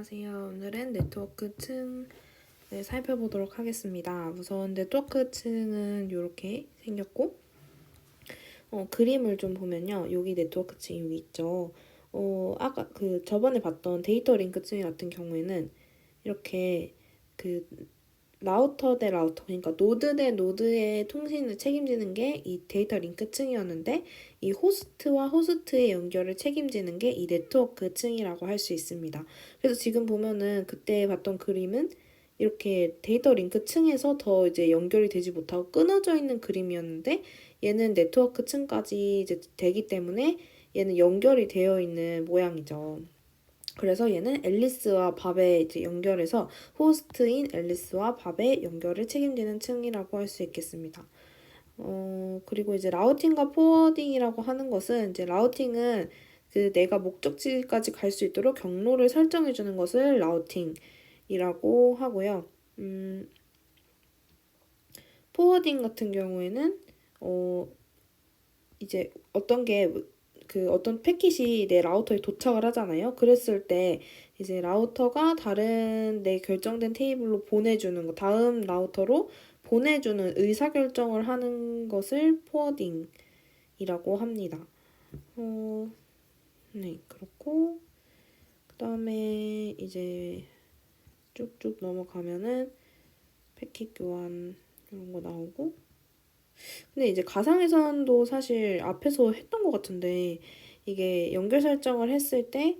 안녕하세요. 오늘은 네트워크 층을 살펴보도록 하겠습니다. 우선 네트워크 층은 이렇게 생겼고, 그림을 좀 보면요. 여기 네트워크 층이 여기 있죠. 아까 저번에 봤던 데이터 링크 층 같은 경우에는 이렇게 그 라우터 대 라우터, 그러니까 노드 대 노드의 통신을 책임지는 게 이 데이터 링크 층이었는데, 이 호스트와 호스트의 연결을 책임지는 게 이 네트워크 층이라고 할 수 있습니다. 그래서 지금 보면은 그때 봤던 그림은 이렇게 데이터 링크 층에서 더 이제 연결이 되지 못하고 끊어져 있는 그림이었는데, 얘는 네트워크 층까지 이제 되기 때문에 얘는 연결이 되어 있는 모양이죠. 그래서 얘는 앨리스와 밥에 이제 연결해서 호스트인 앨리스와 밥의 연결을 책임지는 층이라고 할 수 있겠습니다. 그리고 이제 라우팅과 포워딩이라고 하는 것은 이제 라우팅은 내가 목적지까지 갈 수 있도록 경로를 설정해 주는 것을 라우팅이라고 하고요. 포워딩 같은 경우에는 이제 어떤 패킷이 내 라우터에 도착을 하잖아요. 그랬을 때 이제 라우터가 다른 내 결정된 테이블로 보내주는 거, 다음 라우터로 보내주는 의사결정을 하는 것을 포워딩이라고 합니다. 네, 그렇고 그 다음에 이제 쭉쭉 넘어가면은 패킷 교환 이런 거 나오고, 근데 이제 가상회선도 사실 앞에서 했던 것 같은데, 이게 연결 설정을 했을 때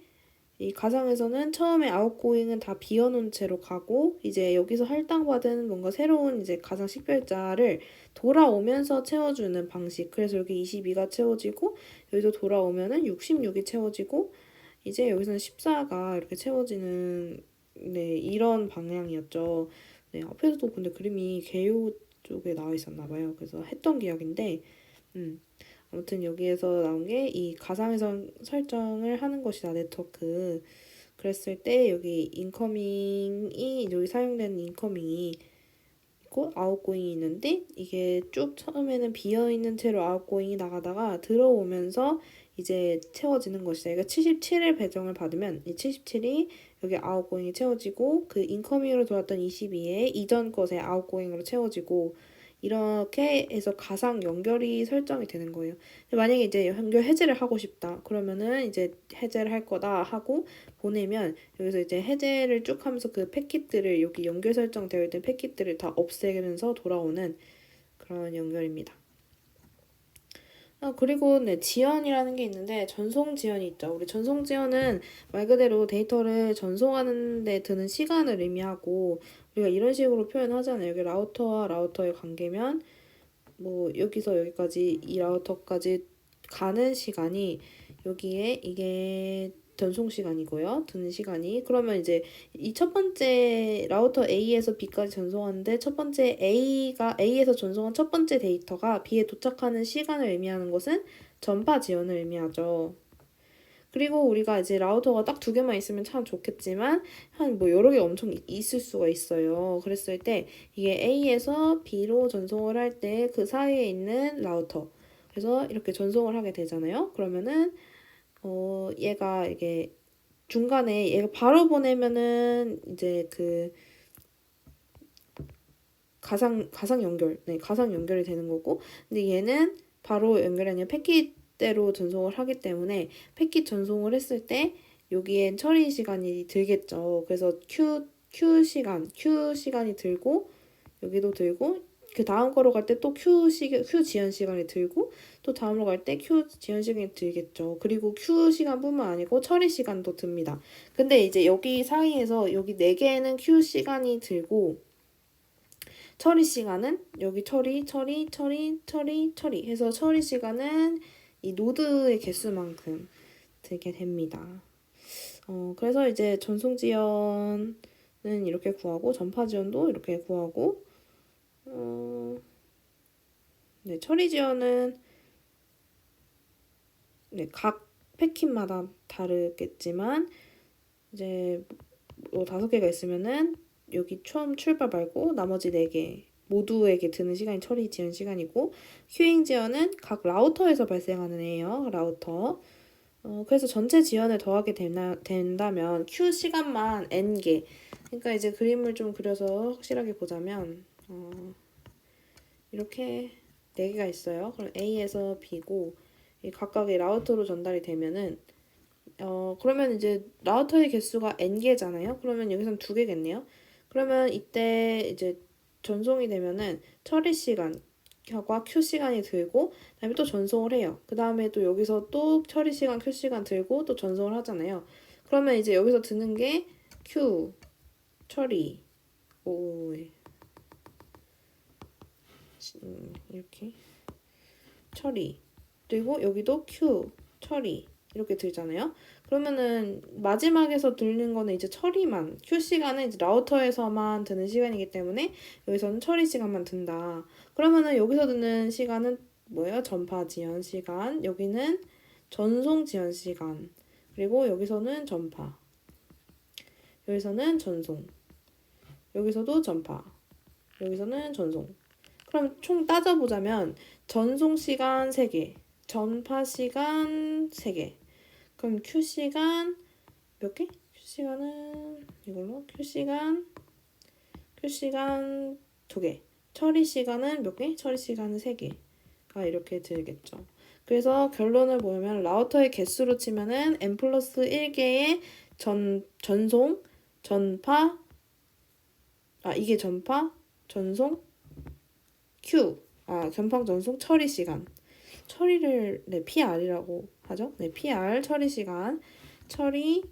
이 가상회선은 처음에 아웃고잉은 다 비워놓은 채로 가고, 이제 여기서 할당받은 뭔가 새로운 이제 가상 식별자를 돌아오면서 채워주는 방식. 그래서 여기 22가 채워지고, 여기서 돌아오면은 66이 채워지고, 이제 여기서는 14가 이렇게 채워지는, 네, 이런 방향이었죠. 네, 앞에서도 근데 그림이 개요 쪽에 나와 있었나 봐요. 그래서 했던 기억인데, 아무튼 여기에서 나온 게 이 가상회선 설정을 하는 것이다, 네트워크. 그랬을 때 여기 여기 사용되는 인커밍이 있고 아웃고잉이 있는데, 이게 쭉 처음에는 비어있는 채로 아웃고잉이 나가다가 들어오면서 이제 채워지는 것이다. 그러니까 77을 배정을 받으면 이 77이 여기 아웃고잉이 채워지고, 그 인커밍으로 들어왔던 22에 이전 것의 아웃고잉으로 채워지고, 이렇게 해서 가상 연결이 설정이 되는 거예요. 만약에 이제 연결 해제를 하고 싶다. 그러면은 이제 해제를 할 거다 하고 보내면, 여기서 이제 해제를 쭉 하면서 그 패킷들을, 여기 연결 설정되어 있는 패킷들을 다 없애면서 돌아오는 그런 연결입니다. 그리고 네, 지연이라는 게 있는데, 전송 지연이 있죠. 우리 전송 지연은 말 그대로 데이터를 전송하는 데 드는 시간을 의미하고, 우리가 이런 식으로 표현하잖아요. 여기 라우터와 라우터의 관계면 뭐 여기서 여기까지 이 라우터까지 가는 시간이, 여기에 이게 전송 시간이고요. 드는 시간이. 그러면 이제 이 첫 번째 라우터 A에서 B까지 전송하는데, 첫 번째 A에서 전송한 첫 번째 데이터가 B에 도착하는 시간을 의미하는 것은 전파 지연을 의미하죠. 그리고 우리가 이제 라우터가 딱 두 개만 있으면 참 좋겠지만, 한 뭐 여러 개 엄청 있을 수가 있어요. 그랬을 때 이게 A에서 B로 전송을 할 때 그 사이에 있는 라우터, 그래서 이렇게 전송을 하게 되잖아요. 그러면은 얘가 이게 중간에 얘가 바로 보내면은 이제 가상 연결, 네, 가상 연결이 되는 거고, 근데 얘는 바로 연결이 아니라 패킷대로 전송을 하기 때문에 패킷 전송을 했을 때 여기엔 처리 시간이 들겠죠. 그래서 Q 시간이 들고, 여기도 들고, 그 다음 거로 갈 때 또 Q 지연 시간이 들고, 또 다음으로 갈 때 Q 지연 시간이 들겠죠. 그리고 Q 시간뿐만 아니고 처리 시간도 듭니다. 근데 이제 여기 사이에서 여기 4개는 Q 시간이 들고, 처리 시간은 여기 처리 해서 처리 시간은 이 노드의 개수만큼 들게 됩니다. 그래서 이제 전송 지연은 이렇게 구하고, 전파 지연도 이렇게 구하고, 네, 처리 지연은 네, 각 패킷마다 다르겠지만, 이제 뭐 5개가 있으면은 여기 처음 출발 말고 나머지 4개 모두에게 드는 시간이 처리 지연 시간이고, 큐잉 지연은 각 라우터에서 발생하는 애예요. 라우터. 그래서 전체 지연을 더하게 된다면 Q 시간만 N개. 그러니까 이제 그림을 좀 그려서 확실하게 보자면 이렇게 4개가 있어요. 그럼 A에서 B고 이 각각의 라우터로 전달이 되면은 그러면 이제 라우터의 개수가 N개잖아요. 그러면 여기선 2개겠네요. 그러면 이때 이제 전송이 되면은 처리 시간과 Q 시간이 들고 그다음에 또 전송을 해요. 그 다음에 또 여기서 또 처리 시간, Q 시간 들고 또 전송을 하잖아요. 그러면 이제 여기서 드는 게 Q 처리 이렇게 처리 그리고 여기도 Q 처리 이렇게 들잖아요. 그러면은 마지막에서 들리는 거는 이제 처리만 Q 시간은 이제 라우터에서만 드는 시간이기 때문에 여기서는 처리 시간만 든다. 그러면은 여기서 드는 시간은 뭐예요? 전파 지연 시간. 여기는 전송 지연 시간. 그리고 여기서는 전파. 여기서는 전송. 여기서도 전파. 여기서는 전송. 그럼 총 따져보자면 전송 시간 3개, 전파 시간 3개. 그럼 Q 시간 몇 개? Q 시간은 이걸로 Q 시간 2개. 처리 시간은 몇 개? 처리 시간은 3개가 이렇게 들겠죠. 그래서 결론을 보면 라우터의 개수로 치면은 n 플러스 1개의 전송, 전파, 이게 전파, 전송, Q, 전파, 전송, 처리 시간. 처리를 PR이라고 하죠. PR 처리 시간, 처리,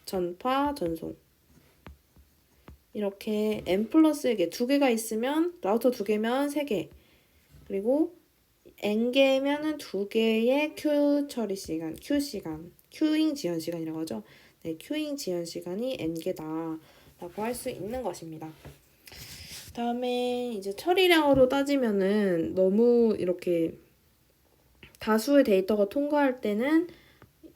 전파, 전송. 이렇게 n 플러스 1개, 2개가 있으면 라우터 2개면 3개. 그리고 n개면은 2개의 Q 처리 시간, Q 시간, Q잉 지연 시간이라고 하죠. Q잉 지연 시간이 n개다 라고 할 수 있는 것입니다. 다음에 이제 처리량으로 따지면은 너무 이렇게 다수의 데이터가 통과할 때는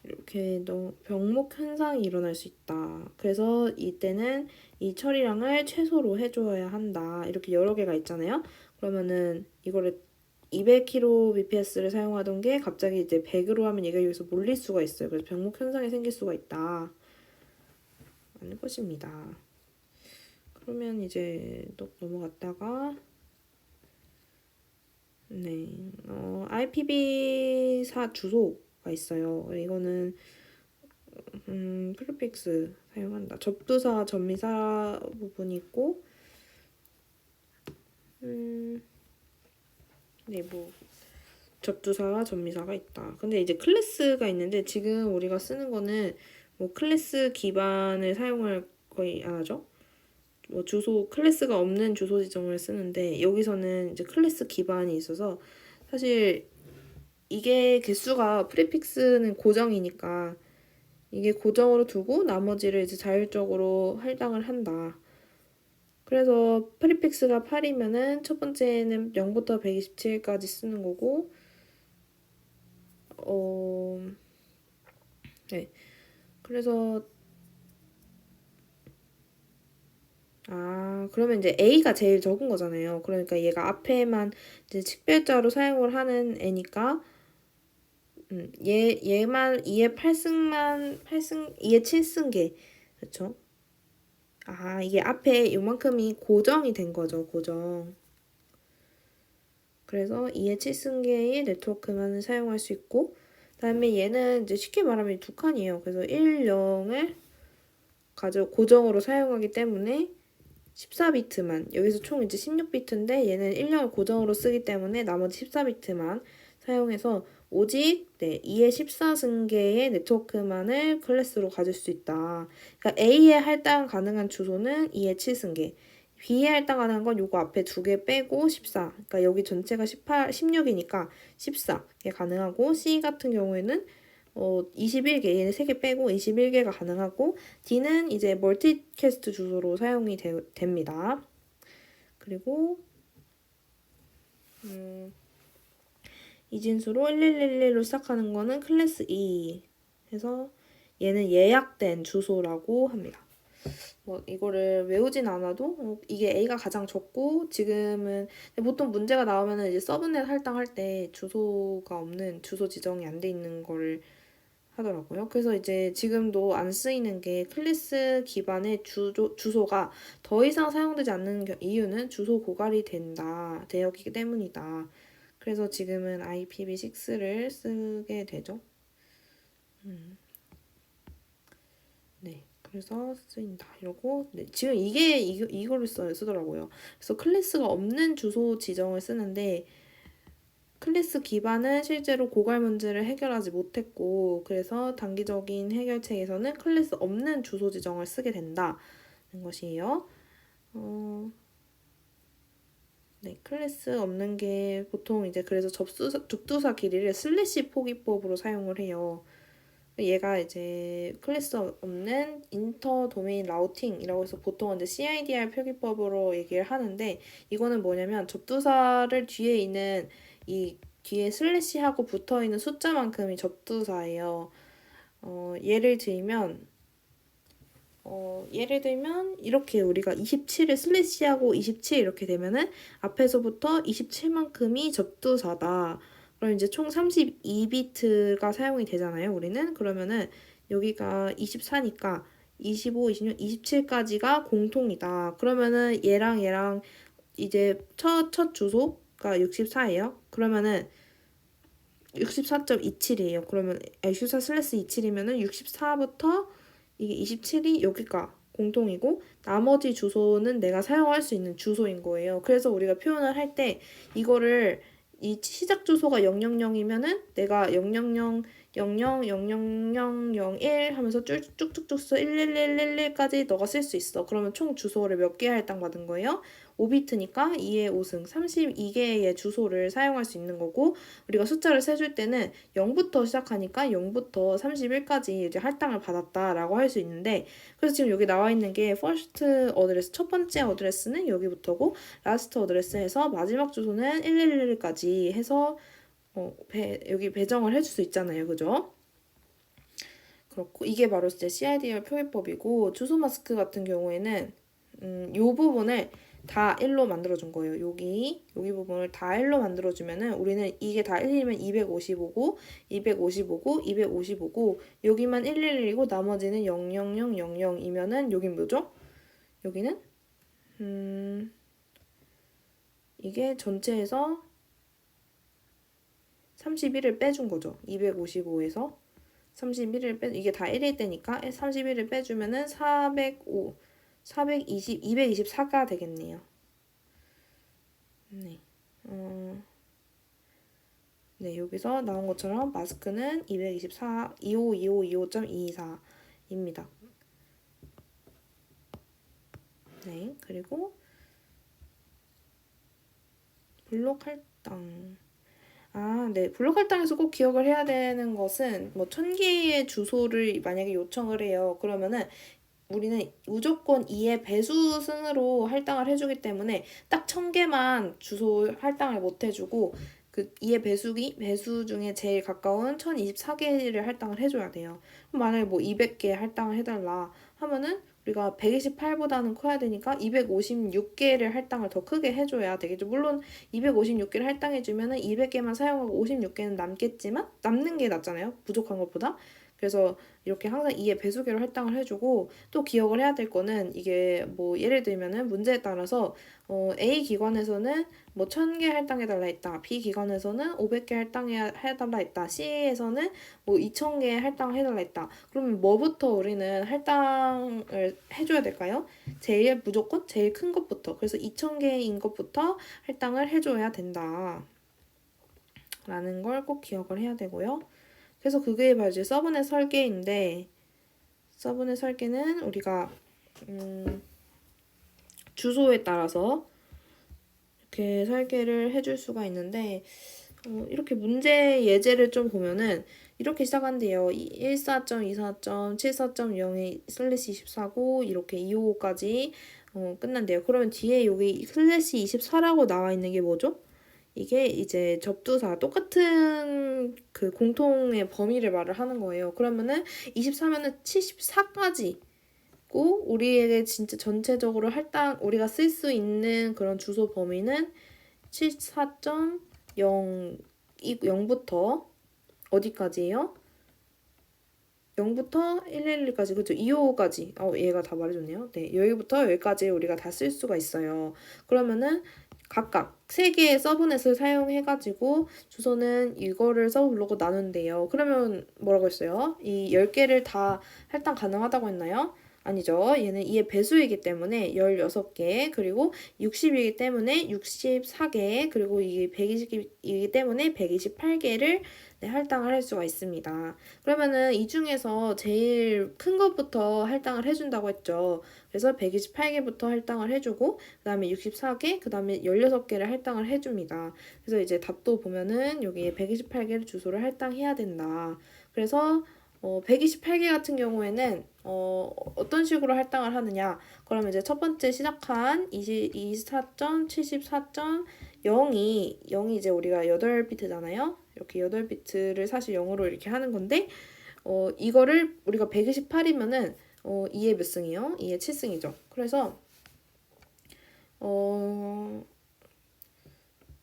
이렇게 병목 현상이 일어날 수 있다. 그래서 이때는 이 처리량을 최소로 해줘야 한다. 이렇게 여러 개가 있잖아요. 그러면은 이거를 200kbps를 사용하던 게 갑자기 이제 100으로 하면 얘가 여기서 몰릴 수가 있어요. 그래서 병목 현상이 생길 수가 있다. 라는 것입니다. 그러면 이제 또 넘어갔다가 IPv4 주소가 있어요. 이거는 프리픽스 사용한다. 접두사, 전미사 부분이 있고 접두사와 전미사가 있다. 근데 이제 클래스가 있는데 지금 우리가 쓰는 거는 클래스 기반을 사용을 거의 안 하죠. 주소 클래스가 없는 주소 지정을 쓰는데 여기서는 이제 클래스 기반이 있어서 사실 이게 개수가 프리픽스는 고정이니까 이게 고정으로 두고 나머지를 이제 자율적으로 할당을 한다. 그래서 프리픽스가 8이면은 첫 번째는 0부터 127까지 쓰는 거고 네. 그래서 그러면 이제 A가 제일 적은 거잖아요. 그러니까 얘가 앞에만 이제 식별자로 사용을 하는 애니까 얘만 2의 2의 7승계 그쵸? 이게 앞에 요만큼이 고정이 된 거죠. 고정. 그래서 2의 7승계의 네트워크만을 사용할 수 있고 그다음에 얘는 이제 쉽게 말하면 두 칸이에요. 그래서 1, 0을 고정으로 사용하기 때문에 14비트만 여기서 총 이제 16비트인데 얘는 1, 0을 고정으로 쓰기 때문에 나머지 14비트만 사용해서 오직 2의 14승계의 네트워크만을 클래스로 가질 수 있다. 그러니까 A에 할당 가능한 주소는 2의 7승계 B에 할당 가능한 건 요거 앞에 2개 빼고 14. 그러니까 여기 전체가 16이니까 14개 가능하고 C 같은 경우에는 21개, 얘는 3개 빼고 21개가 가능하고 D는 이제 멀티캐스트 주소로 사용이 됩니다. 그리고 이진수로 1111로 시작하는 거는 클래스 E 해서 얘는 예약된 주소라고 합니다. 이거를 외우진 않아도 이게 A가 가장 적고 지금은 보통 문제가 나오면은 이제 서브넷 할당할 때 주소가 없는 주소 지정이 안 돼 있는 거를 하더라고요. 그래서 이제 지금도 안 쓰이는 게 클래스 기반의 주소가 더 이상 사용되지 않는 이유는 주소 고갈이 되었기 때문이다. 그래서 지금은 IPv6를 쓰게 되죠. 네. 그래서 쓰인다. 이러고, 네. 지금 이거를 쓰더라고요. 그래서 클래스가 없는 주소 지정을 쓰는데, 클래스 기반은 실제로 고갈 문제를 해결하지 못했고, 그래서 단기적인 해결책에서는 클래스 없는 주소 지정을 쓰게 된다는 것이에요. 네, 클래스 없는 게 보통 이제 그래서 줍두사 길이를 슬래시 포기법으로 사용을 해요. 얘가 이제 클래스 없는 인터 도메인 라우팅이라고 해서 보통 이제 CIDR 표기법으로 얘기를 하는데, 이거는 뭐냐면 접두사를 뒤에 있는 이 뒤에 슬래시하고 붙어 있는 숫자만큼이 접두사예요. 예를 들면 이렇게 우리가 27을 슬래시하고 27 이렇게 되면은 앞에서부터 27만큼이 접두사다. 그럼 이제 총 32비트가 사용이 되잖아요, 우리는. 그러면은 여기가 24니까 25, 26, 27까지가 공통이다. 그러면은 얘랑 이제 첫 주소가 64예요. 그러면은 64.27이에요. 그러면 64 슬래시 27이면은 64부터 이게 27이 여기가 공통이고 나머지 주소는 내가 사용할 수 있는 주소인 거예요. 그래서 우리가 표현을 할 때 이거를 이 시작 주소가 000이면은 내가 000 000001 하면서 쭉쭉쭉 써 11111까지 너가 쓸 수 있어. 그러면 총 주소를 몇 개 할당받은 거예요? 5비트니까 2의 5승 32개의 주소를 사용할 수 있는 거고, 우리가 숫자를 세줄 때는 0부터 시작하니까 0부터 31까지 이제 할당을 받았다라고 할 수 있는데, 그래서 지금 여기 나와 있는 게 first 어드레스, 첫 번째 어드레스는 여기부터고 last 어드레스에서 마지막 주소는 1111까지 해서 여기 배정을 해줄 수 있잖아요. 그죠? 그렇고 이게 바로 이제 CIDR 표기법이고, 주소 마스크 같은 경우에는 요 부분을 다 1로 만들어준 거예요. 여기 부분을 다 1로 만들어주면은 우리는 이게 다 1이면 255고 255고 255고 여기만 111이고 나머지는 00000이면은 여긴 뭐죠? 여기는 이게 전체에서 31을 빼준 거죠. 255에서 31을 이게 다 1일 때니까 31을 빼주면은 405 420, 224가 되겠네요. 네. 네, 여기서 나온 것처럼 마스크는 224, 252525.224입니다. 네, 그리고 블록 할당. 네. 블록 할당에서 꼭 기억을 해야 되는 것은 뭐 1000개의 주소를 만약에 요청을 해요. 그러면은 우리는 무조건 2의 배수승으로 할당을 해주기 때문에 딱 1000개만 주소 할당을 못 해주고 그 2의 배수 중에 제일 가까운 1024개를 할당을 해줘야 돼요. 만약에 뭐 200개 할당을 해달라 하면은 우리가 128보다는 커야 되니까 256개를 할당을 더 크게 해줘야 되겠죠. 물론 256개를 할당해주면은 200개만 사용하고 56개는 남겠지만 남는 게 낫잖아요. 부족한 것보다. 그래서 이렇게 항상 2의 배수계로 할당을 해주고, 또 기억을 해야 될 거는 이게 뭐 예를 들면은 문제에 따라서 A 기관에서는 뭐 1000개 할당해달라 했다. B 기관에서는 500개 할당해달라 했다. C에서는 뭐 2000개 할당해달라 했다. 그러면 뭐부터 우리는 할당을 해줘야 될까요? 무조건 제일 큰 것부터. 그래서 2000개인 것부터 할당을 해줘야 된다. 라는 걸 꼭 기억을 해야 되고요. 그래서 그게 바로 이제 서브넷 설계인데, 서브넷 설계는 우리가 주소에 따라서 이렇게 설계를 해줄 수가 있는데, 이렇게 문제 예제를 좀 보면은 이렇게 시작한대요. 14.24.74.02/24고 이렇게 255까지 끝난대요. 그러면 뒤에 여기 /24라고 나와 있는 게 뭐죠? 이게 이제 접두사 똑같은 그 공통의 범위를 말을 하는 거예요. 그러면은 24면은 74까지 고 우리에게 진짜 전체적으로 우리가 쓸 수 있는 그런 주소 범위는 74.0부터 어디까지예요? 0부터 111까지, 그죠? 2호까지. 얘가 다 말해줬네요. 네, 여기부터 여기까지 우리가 다 쓸 수가 있어요. 그러면은 각각 3개의 서브넷을 사용해가지고 주소는 이거를 서브 블록으로 나눈대요. 그러면 뭐라고 했어요? 이 10개를 다 할당 가능하다고 했나요? 아니죠. 얘는 2의 배수이기 때문에 16개, 그리고 60이기 때문에 64개, 그리고 이게 120이기 때문에 128개를 할당을 할 수가 있습니다. 그러면은 이 중에서 제일 큰 것부터 할당을 해준다고 했죠. 그래서 128개부터 할당을 해주고, 그 다음에 64개, 그 다음에 16개를 할당을 해줍니다. 그래서 이제 답도 보면은 여기에 128개를 주소를 할당해야 된다. 그래서 128개 같은 경우에는 어떤 식으로 할당을 하느냐. 그러면 이제 첫 번째 시작한 24.74.0이 이제 우리가 8비트잖아요. 이렇게 8비트를 사실 0으로 이렇게 하는 건데 이거를 우리가 128이면은 2의 몇 승이요? 2의 7승이죠. 그래서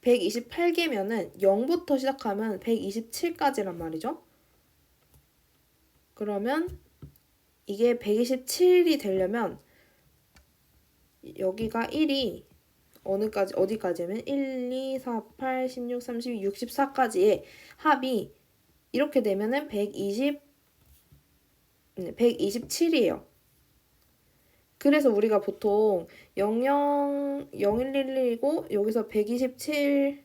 128개면은 0부터 시작하면 127까지란 말이죠. 그러면 이게 127이 되려면 여기가 1이 어디까지면 1, 2, 4, 8, 16, 32, 64까지의 합이 이렇게 되면은 127이에요. 그래서 우리가 보통 00, 0111이고 여기서 127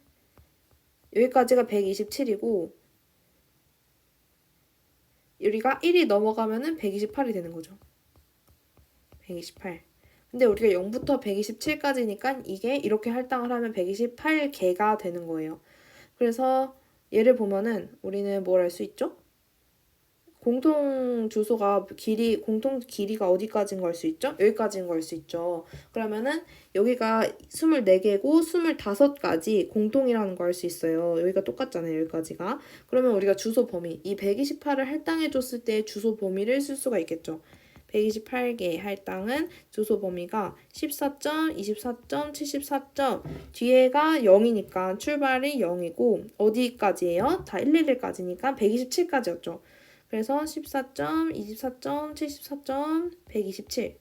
여기까지가 127이고 여기가 1이 넘어가면은 128이 되는 거죠. 128. 근데 우리가 0부터 127까지니까 이게 이렇게 할당을 하면 128개가 되는 거예요. 그래서 얘를 보면은 우리는 뭘 할 수 있죠? 공통 길이가 어디까지인 걸 수 있죠? 여기까지인 걸 수 있죠. 그러면은 여기가 24개고 25가지 공통이라는 걸 알 수 있어요. 여기가 똑같잖아요. 여기까지가. 그러면 우리가 주소 범위, 이 128을 할당해줬을 때 주소 범위를 쓸 수가 있겠죠. 128개 할당은 주소 범위가 14점, 24점, 74점 뒤에가 0이니까 출발이 0이고 어디까지예요? 다 111까지니까 127까지였죠. 그래서 14점, 24점, 74점, 127.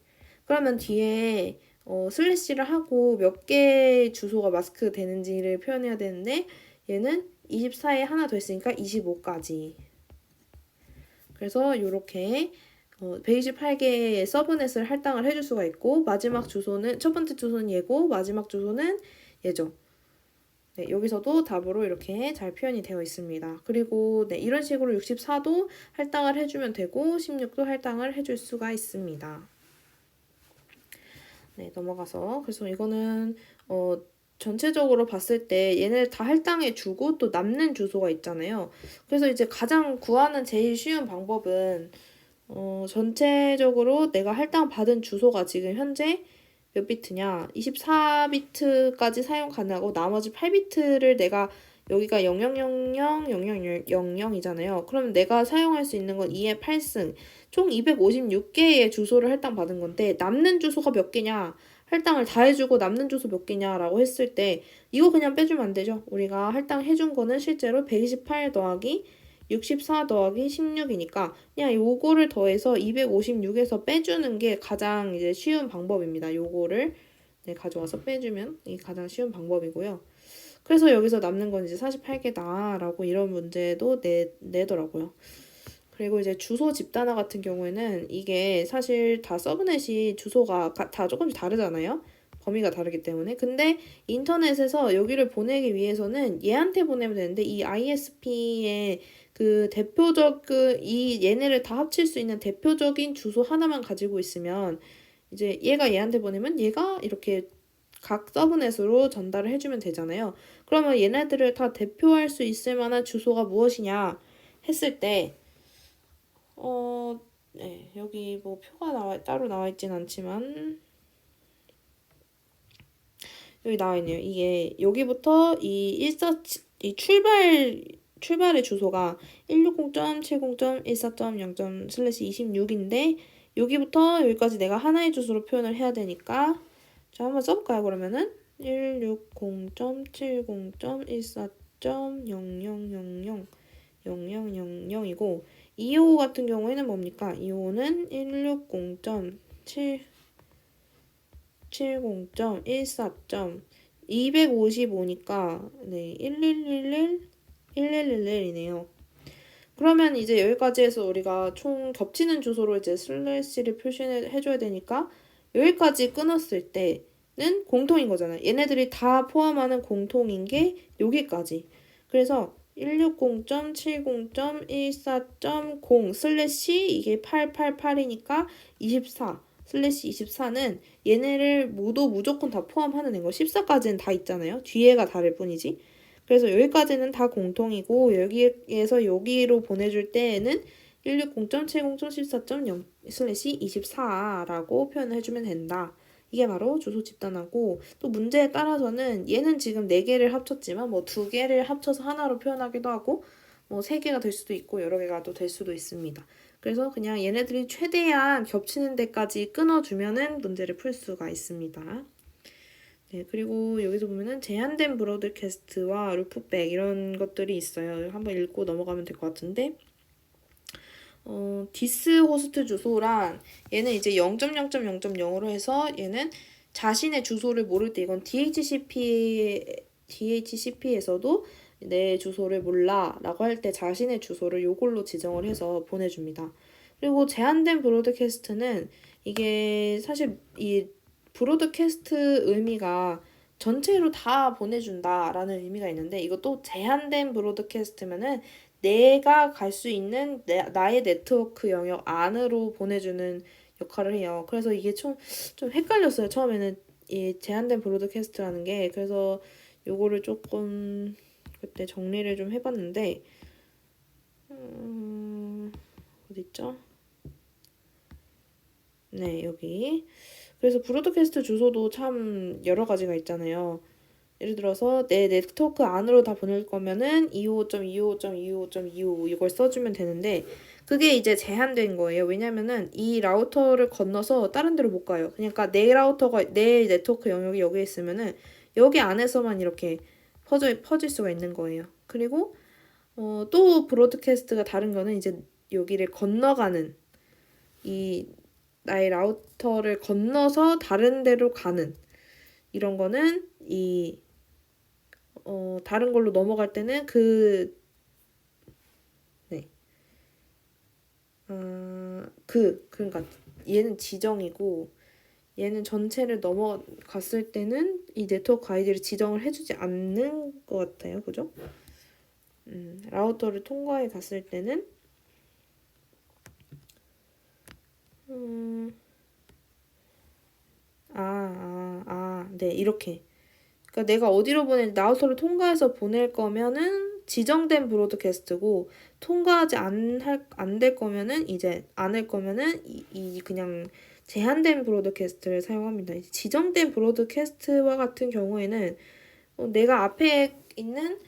그러면 뒤에 슬래시를 하고 몇 개 주소가 마스크 되는지를 표현해야 되는데 얘는 24에 하나 더 있으니까 25까지. 그래서 이렇게 128개의 서브넷을 할당을 해줄 수가 있고 마지막 주소는 첫 번째 주소는 얘고 마지막 주소는 얘죠. 네, 여기서도 답으로 이렇게 잘 표현이 되어 있습니다. 그리고 네, 이런 식으로 64도 할당을 해주면 되고 16도 할당을 해줄 수가 있습니다. 네, 넘어가서 그래서 이거는 전체적으로 봤을 때 얘네를 다 할당해 주고 또 남는 주소가 있잖아요. 그래서 이제 가장 구하는 제일 쉬운 방법은 전체적으로 내가 할당 받은 주소가 지금 현재 몇 비트냐? 24비트까지 사용 가능하고 나머지 8비트를 내가 여기가 00000000이잖아요. 그러면 내가 사용할 수 있는 건 2의 8승, 총 256개의 주소를 할당 받은 건데 남는 주소가 몇 개냐? 할당을 다 해주고 남는 주소 몇 개냐라고 했을 때 이거 그냥 빼주면 안 되죠. 우리가 할당해준 거는 실제로 128 더하기 64 더하기 16이니까 그냥 요거를 더해서 256에서 빼주는 게 가장 이제 쉬운 방법입니다. 요거를 가져와서 빼주면 이게 가장 쉬운 방법이고요. 그래서 여기서 남는 건 이제 48개다 라고 이런 문제도 내더라고요. 그리고 이제 주소 집단화 같은 경우에는 이게 사실 다 서브넷이 주소가 다 조금씩 다르잖아요. 범위가 다르기 때문에. 근데 인터넷에서 여기를 보내기 위해서는 얘한테 보내면 되는데 이 ISP의 그 이 얘네를 다 합칠 수 있는 대표적인 주소 하나만 가지고 있으면 이제 얘가 얘한테 보내면 얘가 이렇게 각 서브넷으로 전달을 해주면 되잖아요. 그러면 얘네들을 다 대표할 수 있을 만한 주소가 무엇이냐 했을 때 네, 여기 뭐 표가 따로 나와 있진 않지만 여기 나와 있네요. 이게 여기부터 이 출발의 주소가 160.70.14.0./26인데 여기부터 여기까지 내가 하나의 주소로 표현을 해야 되니까 자 한번 써볼까요? 그러면은 160.70.14.000000이고 255 같은 경우에는 뭡니까? 255는 160.70.14.255니까 네, 1111이네요. 그러면 이제 여기까지 해서 우리가 총 겹치는 주소로 이제 슬래시를 표시해줘야 되니까 여기까지 끊었을 때는 공통인 거잖아요. 얘네들이 다 포함하는 공통인 게 여기까지. 그래서 160.70.14.0 슬래시 이게 888이니까 24 슬래시 24는 얘네를 모두 무조건 다 포함하는 거. 14까지는 다 있잖아요. 뒤에가 다를 뿐이지. 그래서 여기까지는 다 공통이고 여기에서 여기로 보내줄 때에는 160.70.14.0/24라고 표현을 해주면 된다. 이게 바로 주소 집단하고 또 문제에 따라서는 얘는 지금 4개를 합쳤지만 뭐 2개를 합쳐서 하나로 표현하기도 하고 뭐 3개가 될 수도 있고 여러 개가 또 될 수도 있습니다. 그래서 그냥 얘네들이 최대한 겹치는 데까지 끊어주면은 문제를 풀 수가 있습니다. 네, 그리고 여기서 보면은 제한된 브로드캐스트와 루프백 이런 것들이 있어요. 한번 읽고 넘어가면 될 것 같은데 디스 호스트 주소란 얘는 이제 0.0.0.0으로 해서 얘는 자신의 주소를 모를 때 이건 DHCP에서도 내 주소를 몰라 라고 할 때 자신의 주소를 요걸로 지정을 해서 보내줍니다. 그리고 제한된 브로드캐스트는 이게 사실 이 브로드캐스트 의미가 전체로 다 보내준다라는 의미가 있는데 이것도 제한된 브로드캐스트면은 내가 갈 수 있는 나의 네트워크 영역 안으로 보내주는 역할을 해요. 그래서 이게 좀 헷갈렸어요. 처음에는 이 제한된 브로드캐스트라는 게. 그래서 요거를 조금 그때 정리를 좀 해봤는데 어딨죠? 네, 여기. 그래서 브로드캐스트 주소도 참 여러 가지가 있잖아요. 예를 들어서 내 네트워크 안으로 다 보낼 거면은 255.255.255.255 이걸 써주면 되는데 그게 이제 제한된 거예요. 왜냐면은 이 라우터를 건너서 다른 데로 못 가요. 그러니까 내 라우터가 내 네트워크 영역이 여기 있으면은 여기 안에서만 이렇게 퍼질 수가 있는 거예요. 그리고 또 브로드캐스트가 다른 거는 이제 여기를 건너가는 이 나의 라우터를 건너서 다른 데로 가는 이런 거는 이 다른 걸로 넘어갈 때는 네. 그러니까 얘는 지정이고 얘는 전체를 넘어갔을 때는 이 네트워크 아이디를 지정을 해주지 않는 것 같아요. 그죠? 라우터를 통과해 갔을 때는 네, 이렇게. 그러니까 내가 어디로 라우터를 통과해서 보낼 거면은 지정된 브로드캐스트고 통과하지 안 될 거면은 이제 안 할 거면은 이 그냥 제한된 브로드캐스트를 사용합니다. 지정된 브로드캐스트와 같은 경우에는 내가 앞에 있는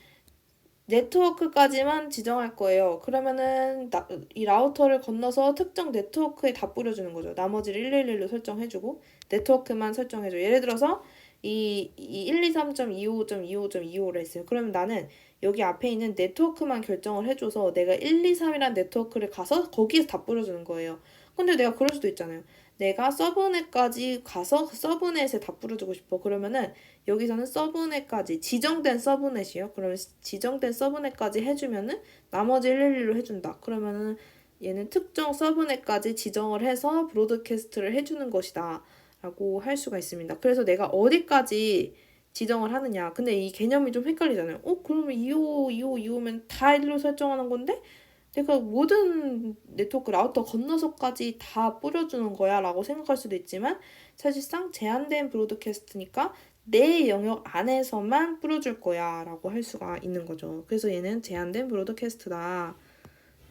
네트워크까지만 지정할 거예요. 그러면은 이 라우터를 건너서 특정 네트워크에 다 뿌려주는 거죠. 나머지를 111로 설정해주고 네트워크만 설정해줘. 예를 들어서 이 123.25.25.25를 했어요. 그러면 나는 여기 앞에 있는 네트워크만 결정을 해줘서 내가 123이라는 네트워크를 가서 거기에서 다 뿌려주는 거예요. 근데 내가 그럴 수도 있잖아요. 내가 서브넷까지 가서 그 서브넷에 다 뿌려주고 싶어. 그러면은 여기서는 서브넷까지 지정된 서브넷이요. 그러면 지정된 서브넷까지 해주면은 나머지 112로 해준다. 그러면은 얘는 특정 서브넷까지 지정을 해서 브로드캐스트를 해주는 것이다. 라고 할 수가 있습니다. 그래서 내가 어디까지 지정을 하느냐. 근데 이 개념이 좀 헷갈리잖아요. 그러면 255면 다 1로 설정하는 건데 내가 모든 네트워크 라우터 건너서까지 다 뿌려주는 거야 라고 생각할 수도 있지만 사실상 제한된 브로드캐스트니까 내 영역 안에서만 뿌려줄 거야 라고 할 수가 있는 거죠. 그래서 얘는 제한된 브로드캐스트다.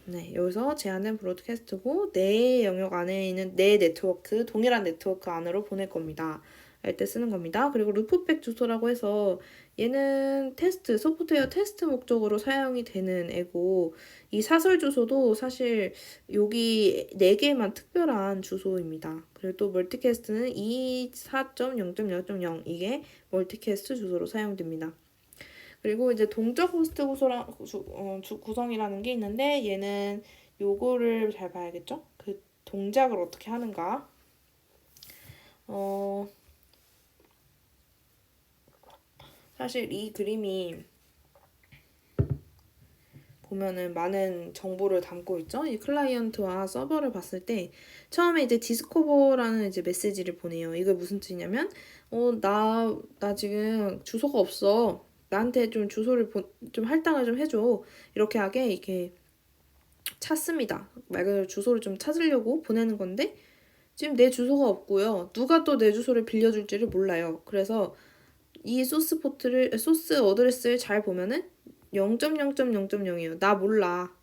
네, 여기서 제한된 브로드캐스트고 내 영역 안에 있는 내 네트워크, 동일한 네트워크 안으로 보낼 겁니다. 할 때 쓰는 겁니다. 그리고 루프백 주소라고 해서 얘는 소프트웨어 테스트 목적으로 사용이 되는 애고 이 사설 주소도 사실 여기 4개만 특별한 주소입니다. 그리고 또 멀티캐스트는 24.0.0.0 이게 멀티캐스트 주소로 사용됩니다. 그리고 이제 동적 호스트 구성이라는 게 있는데 얘는 요거를 잘 봐야겠죠? 그 동작을 어떻게 하는가. 사실 이 그림이 보면은 많은 정보를 담고 있죠. 이 클라이언트와 서버를 봤을 때 처음에 이제 디스커버라는 이제 메시지를 보내요. 이게 무슨 뜻이냐면 나 지금 주소가 없어. 나한테 좀 주소를 좀 할당을 좀 해줘. 이렇게 하게 이렇게 찾습니다. 말 그대로 주소를 좀 찾으려고 보내는 건데 지금 내 주소가 없고요. 누가 또 내 주소를 빌려줄지를 몰라요. 그래서 이 소스 어드레스를 잘 보면은 0.0.0.0이에요. 나 몰라.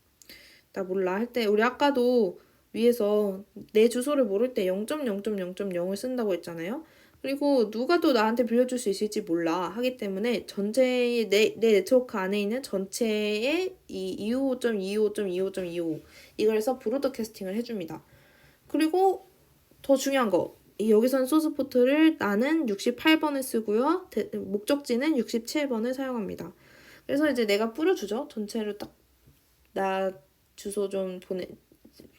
할 때 우리 아까도 위에서 내 주소를 모를 때 0.0.0.0을 쓴다고 했잖아요. 그리고 누가 또 나한테 빌려줄 수 있을지 몰라 하기 때문에 전체의 내 네트워크 안에 있는 전체의 이 255.25.25.25 이걸 해서 브로드캐스팅을 해줍니다. 그리고 더 중요한 거 여기서는 소스 포트를 나는 68번을 쓰고요. 목적지는 67번을 사용합니다. 그래서 이제 내가 뿌려주죠. 전체로 딱 나 주소 좀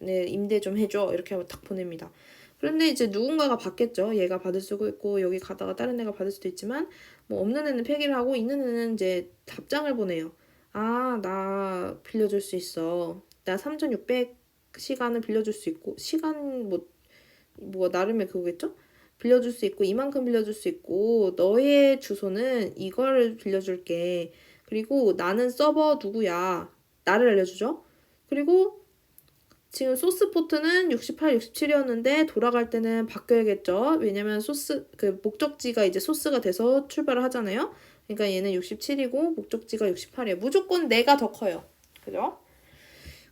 임대 좀 해줘. 이렇게 하고 딱 보냅니다. 그런데 이제 누군가가 받겠죠. 얘가 받을 수도 있고 여기 가다가 다른 애가 받을 수도 있지만 뭐 없는 애는 폐기를 하고 있는 애는 이제 답장을 보내요. 아, 나 빌려줄 수 있어. 나 3,600시간을 빌려줄 수 있고 시간 뭐 나름의 그거겠죠? 빌려줄 수 있고 이만큼 빌려줄 수 있고 너의 주소는 이거를 빌려줄게. 그리고 나는 서버 누구야. 나를 알려주죠. 그리고 지금 소스 포트는 68, 67이었는데 돌아갈 때는 바뀌어야겠죠. 왜냐면 그 목적지가 이제 소스가 돼서 출발을 하잖아요. 그러니까 얘는 67이고 목적지가 68이에요. 무조건 내가 더 커요. 그죠?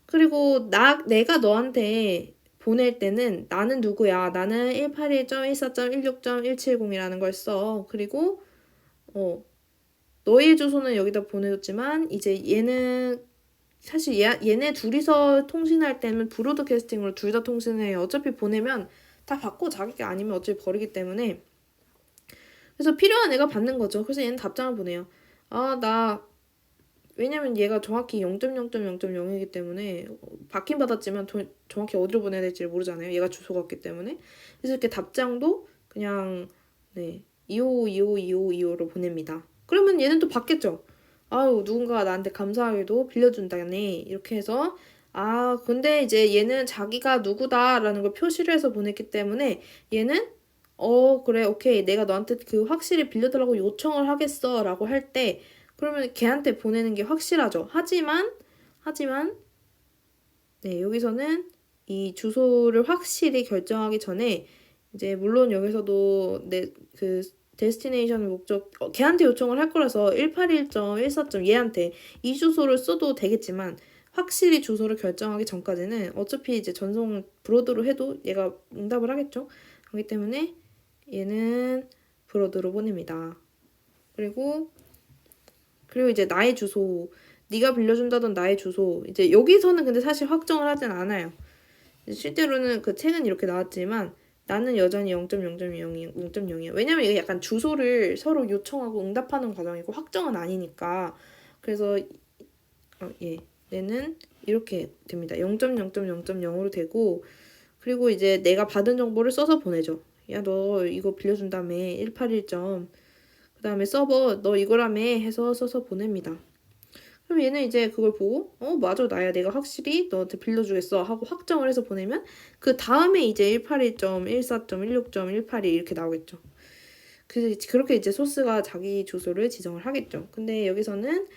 그리고 내가 너한테 보낼 때는 나는 누구야? 나는 181.14.16.170이라는 걸 써. 그리고 너의 주소는 여기다 보내줬지만 이제 얘는 사실 얘네 둘이서 통신할 때는 브로드캐스팅으로 둘 다 통신해요. 어차피 보내면 다 받고 자기가 아니면 어차피 버리기 때문에 그래서 필요한 애가 받는 거죠. 그래서 얘는 답장을 보내요. 왜냐면 얘가 정확히 0.0.0.0이기 때문에 받긴 받았지만 정확히 어디로 보내야 될지 모르잖아요. 얘가 주소가 없기 때문에. 그래서 이렇게 답장도 그냥 25252525로 보냅니다. 그러면 얘는 또 받겠죠. 아유 누군가가 나한테 감사하게도 빌려준다네. 이렇게 해서 근데 이제 얘는 자기가 누구다라는 걸 표시를 해서 보냈기 때문에 얘는 그래 오케이 내가 너한테 그 확실히 빌려달라고 요청을 하겠어 라고 할때 그러면 걔한테 보내는 게 확실하죠. 하지만 네, 여기서는 이 주소를 확실히 결정하기 전에 이제 물론 여기서도 그 데스티네이션 목적 걔한테 요청을 할 거라서 181.14. 얘한테 이 주소를 써도 되겠지만 확실히 주소를 결정하기 전까지는 어차피 이제 전송 브로드로 해도 얘가 응답을 하겠죠. 그렇기 때문에 얘는 브로드로 보냅니다. 그리고 이제 나의 주소, 네가 빌려준다던 나의 주소. 이제 여기서는 근데 사실 확정을 하진 않아요. 실제로는 그 책은 이렇게 나왔지만 나는 여전히 0.0.0이야. 왜냐면 이게 약간 주소를 서로 요청하고 응답하는 과정이고 확정은 아니니까. 그래서 얘는 이렇게 됩니다. 0.0.0.0으로 되고 그리고 이제 내가 받은 정보를 써서 보내죠. 야, 너 이거 빌려준다며 181. 그 다음에 서버 너 이거라며 해서 써서 보냅니다. 그럼 얘는 이제 그걸 보고 맞아 나야 내가 확실히 너한테 빌려주겠어 하고 확정을 해서 보내면 그 다음에 이제 181.14.16.182 이렇게 나오겠죠. 그렇게 이제 소스가 자기 주소를 지정을 하겠죠. 근데 여기서는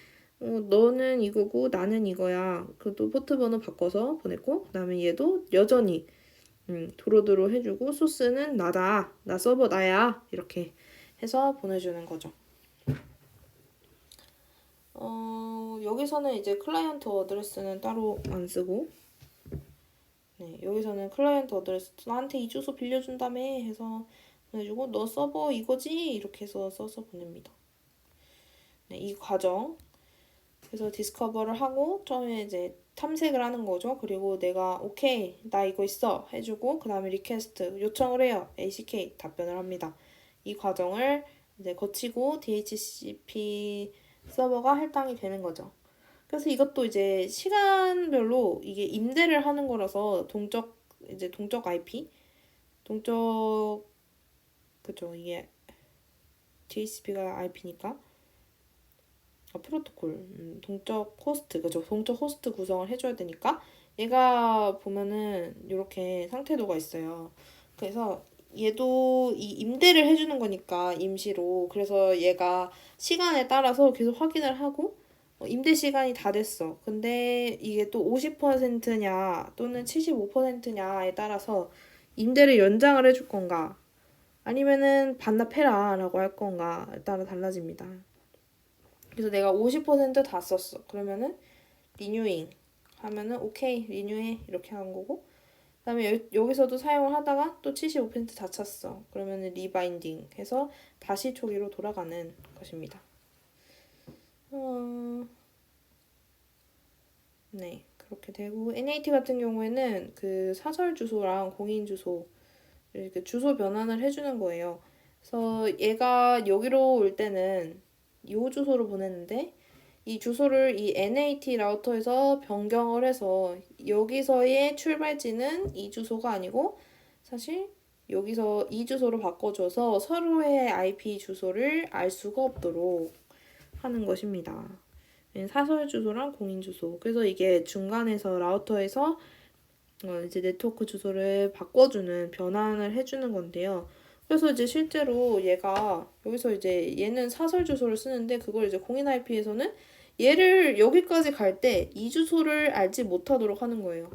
너는 이거고 나는 이거야. 그것도 포트 번호 바꿔서 보냈고 그다음에 얘도 여전히 도로도로 해주고 소스는 나다. 나 서버 나야. 이렇게 해서 보내주는 거죠. 여기서는 이제 클라이언트 어드레스는 따로 안 쓰고 네, 여기서는 클라이언트 어드레스 나한테 이 주소 빌려준다며 해서 보내주고 너 서버 이거지? 이렇게 해서 써서 보냅니다. 네, 이 과정 그래서 디스커버를 하고 처음에 이제 탐색을 하는 거죠. 그리고 내가 오케이 나 이거 있어 해주고 그 다음에 리퀘스트 요청을 해요. ACK 답변을 합니다. 이 과정을 이제 거치고 DHCP 서버가 할당이 되는 거죠. 그래서 이것도 이제 시간별로 이게 임대를 하는 거라서 동적 IP, 동적, 그죠? 이게 DHCP가 IP니까 프로토콜, 동적 호스트, 그죠? 동적 호스트 구성을 해줘야 되니까 얘가 보면은 이렇게 상태도가 있어요. 그래서 얘도 이 임대를 해주는 거니까 임시로. 그래서 얘가 시간에 따라서 계속 확인을 하고 임대 시간이 다 됐어. 근데 이게 또 50%냐 또는 75%냐에 따라서 임대를 연장을 해줄 건가 아니면은 반납해라 라고 할 건가에 따라 달라집니다. 그래서 내가 50%다 썼어. 그러면은 리뉴잉 하면은 오케이 리뉴해 이렇게 하는 거고 그다음에 여기서도 사용을 하다가 또 75%다 찼어. 그러면은 리바인딩 해서 다시 초기로 돌아가는 것입니다. 네 그렇게 되고 NAT 같은 경우에는 그 사설 주소랑 공인 주소 이렇게 주소 변환을 해주는 거예요. 그래서 얘가 여기로 올 때는 이 주소로 보냈는데 이 주소를 이 NAT 라우터에서 변경을 해서 여기서의 출발지는 이 주소가 아니고 사실 여기서 이 주소로 바꿔줘서 서로의 IP 주소를 알 수가 없도록 하는 것입니다. 사설 주소랑 공인 주소. 그래서 이게 중간에서 라우터에서 이제 네트워크 주소를 바꿔주는 변환을 해주는 건데요. 그래서 이제 실제로 얘가 여기서 이제 얘는 사설 주소를 쓰는데 그걸 이제 공인 IP에서는 얘를 여기까지 갈 때 이 주소를 알지 못하도록 하는 거예요.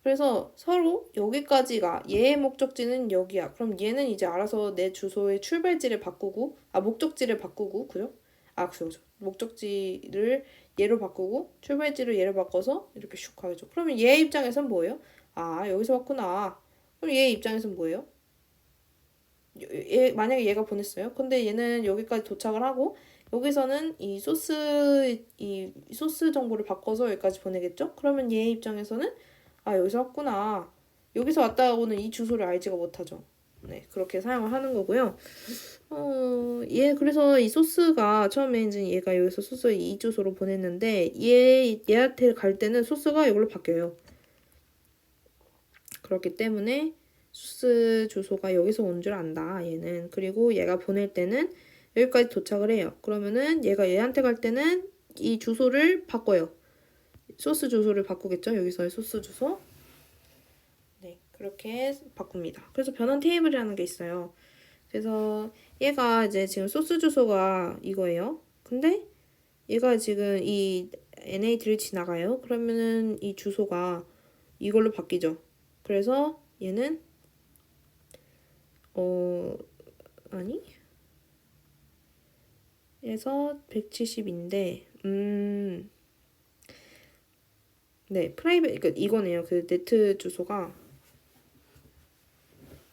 그래서 서로 여기까지가 얘의 목적지는 여기야. 그럼 얘는 이제 알아서 내 주소의 출발지를 바꾸고 목적지를 바꾸고 그죠? 그죠. 목적지를 얘로 바꾸고 출발지를 얘로 바꿔서 이렇게 슉 가겠죠. 그러면 얘 입장에선 뭐예요? 여기서 왔구나. 그럼 얘 입장에선 뭐예요? 만약에 얘가 보냈어요. 근데 얘는 여기까지 도착을 하고 여기서는 이 소스 정보를 바꿔서 여기까지 보내겠죠? 그러면 얘 입장에서는 여기서 왔구나. 여기서 왔다고는 이 주소를 알지가 못하죠. 네, 그렇게 사용을 하는 거고요. 그래서 이 소스가 처음에 이제 얘가 여기서 소스 이 주소로 보냈는데 얘한테 갈 때는 소스가 이걸로 바뀌어요. 그렇기 때문에 소스 주소가 여기서 온 줄 안다, 얘는. 그리고 얘가 보낼 때는 여기까지 도착을 해요. 그러면은 얘가 얘한테 갈 때는 이 주소를 바꿔요. 소스 주소를 바꾸겠죠? 여기서의 소스 주소. 네, 그렇게 바꿉니다. 그래서 변환 테이블이라는 게 있어요. 그래서 얘가 이제 지금 소스 주소가 이거예요. 근데 얘가 지금 이 NAT를 지나가요. 그러면은 이 주소가 이걸로 바뀌죠. 그래서 얘는 아니 에서 170인데 네 프라이빗 그러니까 이거네요. 그 네트 주소가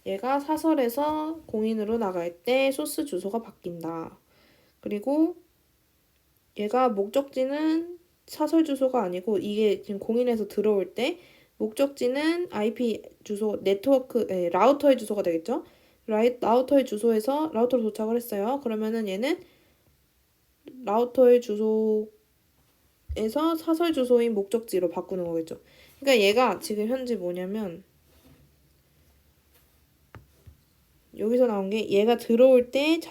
얘가 사설에서 공인으로 나갈 때 소스 주소가 바뀐다. 그리고 얘가 목적지는 사설 주소가 아니고 이게 지금 공인에서 들어올 때 목적지는 IP 주소 라우터의 주소가 되겠죠? 라우터의 주소에서 라우터로 도착을 했어요. 그러면은 얘는 라우터의 주소에서 사설 주소인 목적지로 바꾸는 거겠죠. 그러니까 얘가 지금 현재 뭐냐면 여기서 나온 게 얘가 들어올 때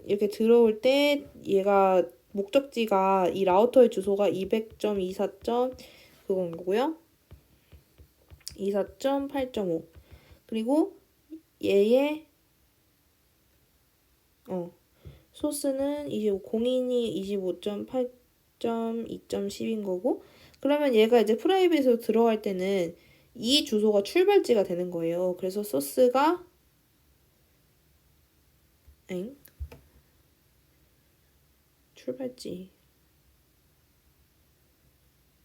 이렇게 들어올 때 얘가 목적지가 이 라우터의 주소가 200.24. 그건 거고요. 24.8.5 그리고 얘의 소스는 공인이 25.8.2.10인 거고 그러면 얘가 이제 프라이빗으로 들어갈 때는 이 주소가 출발지가 되는 거예요. 그래서 소스가 출발지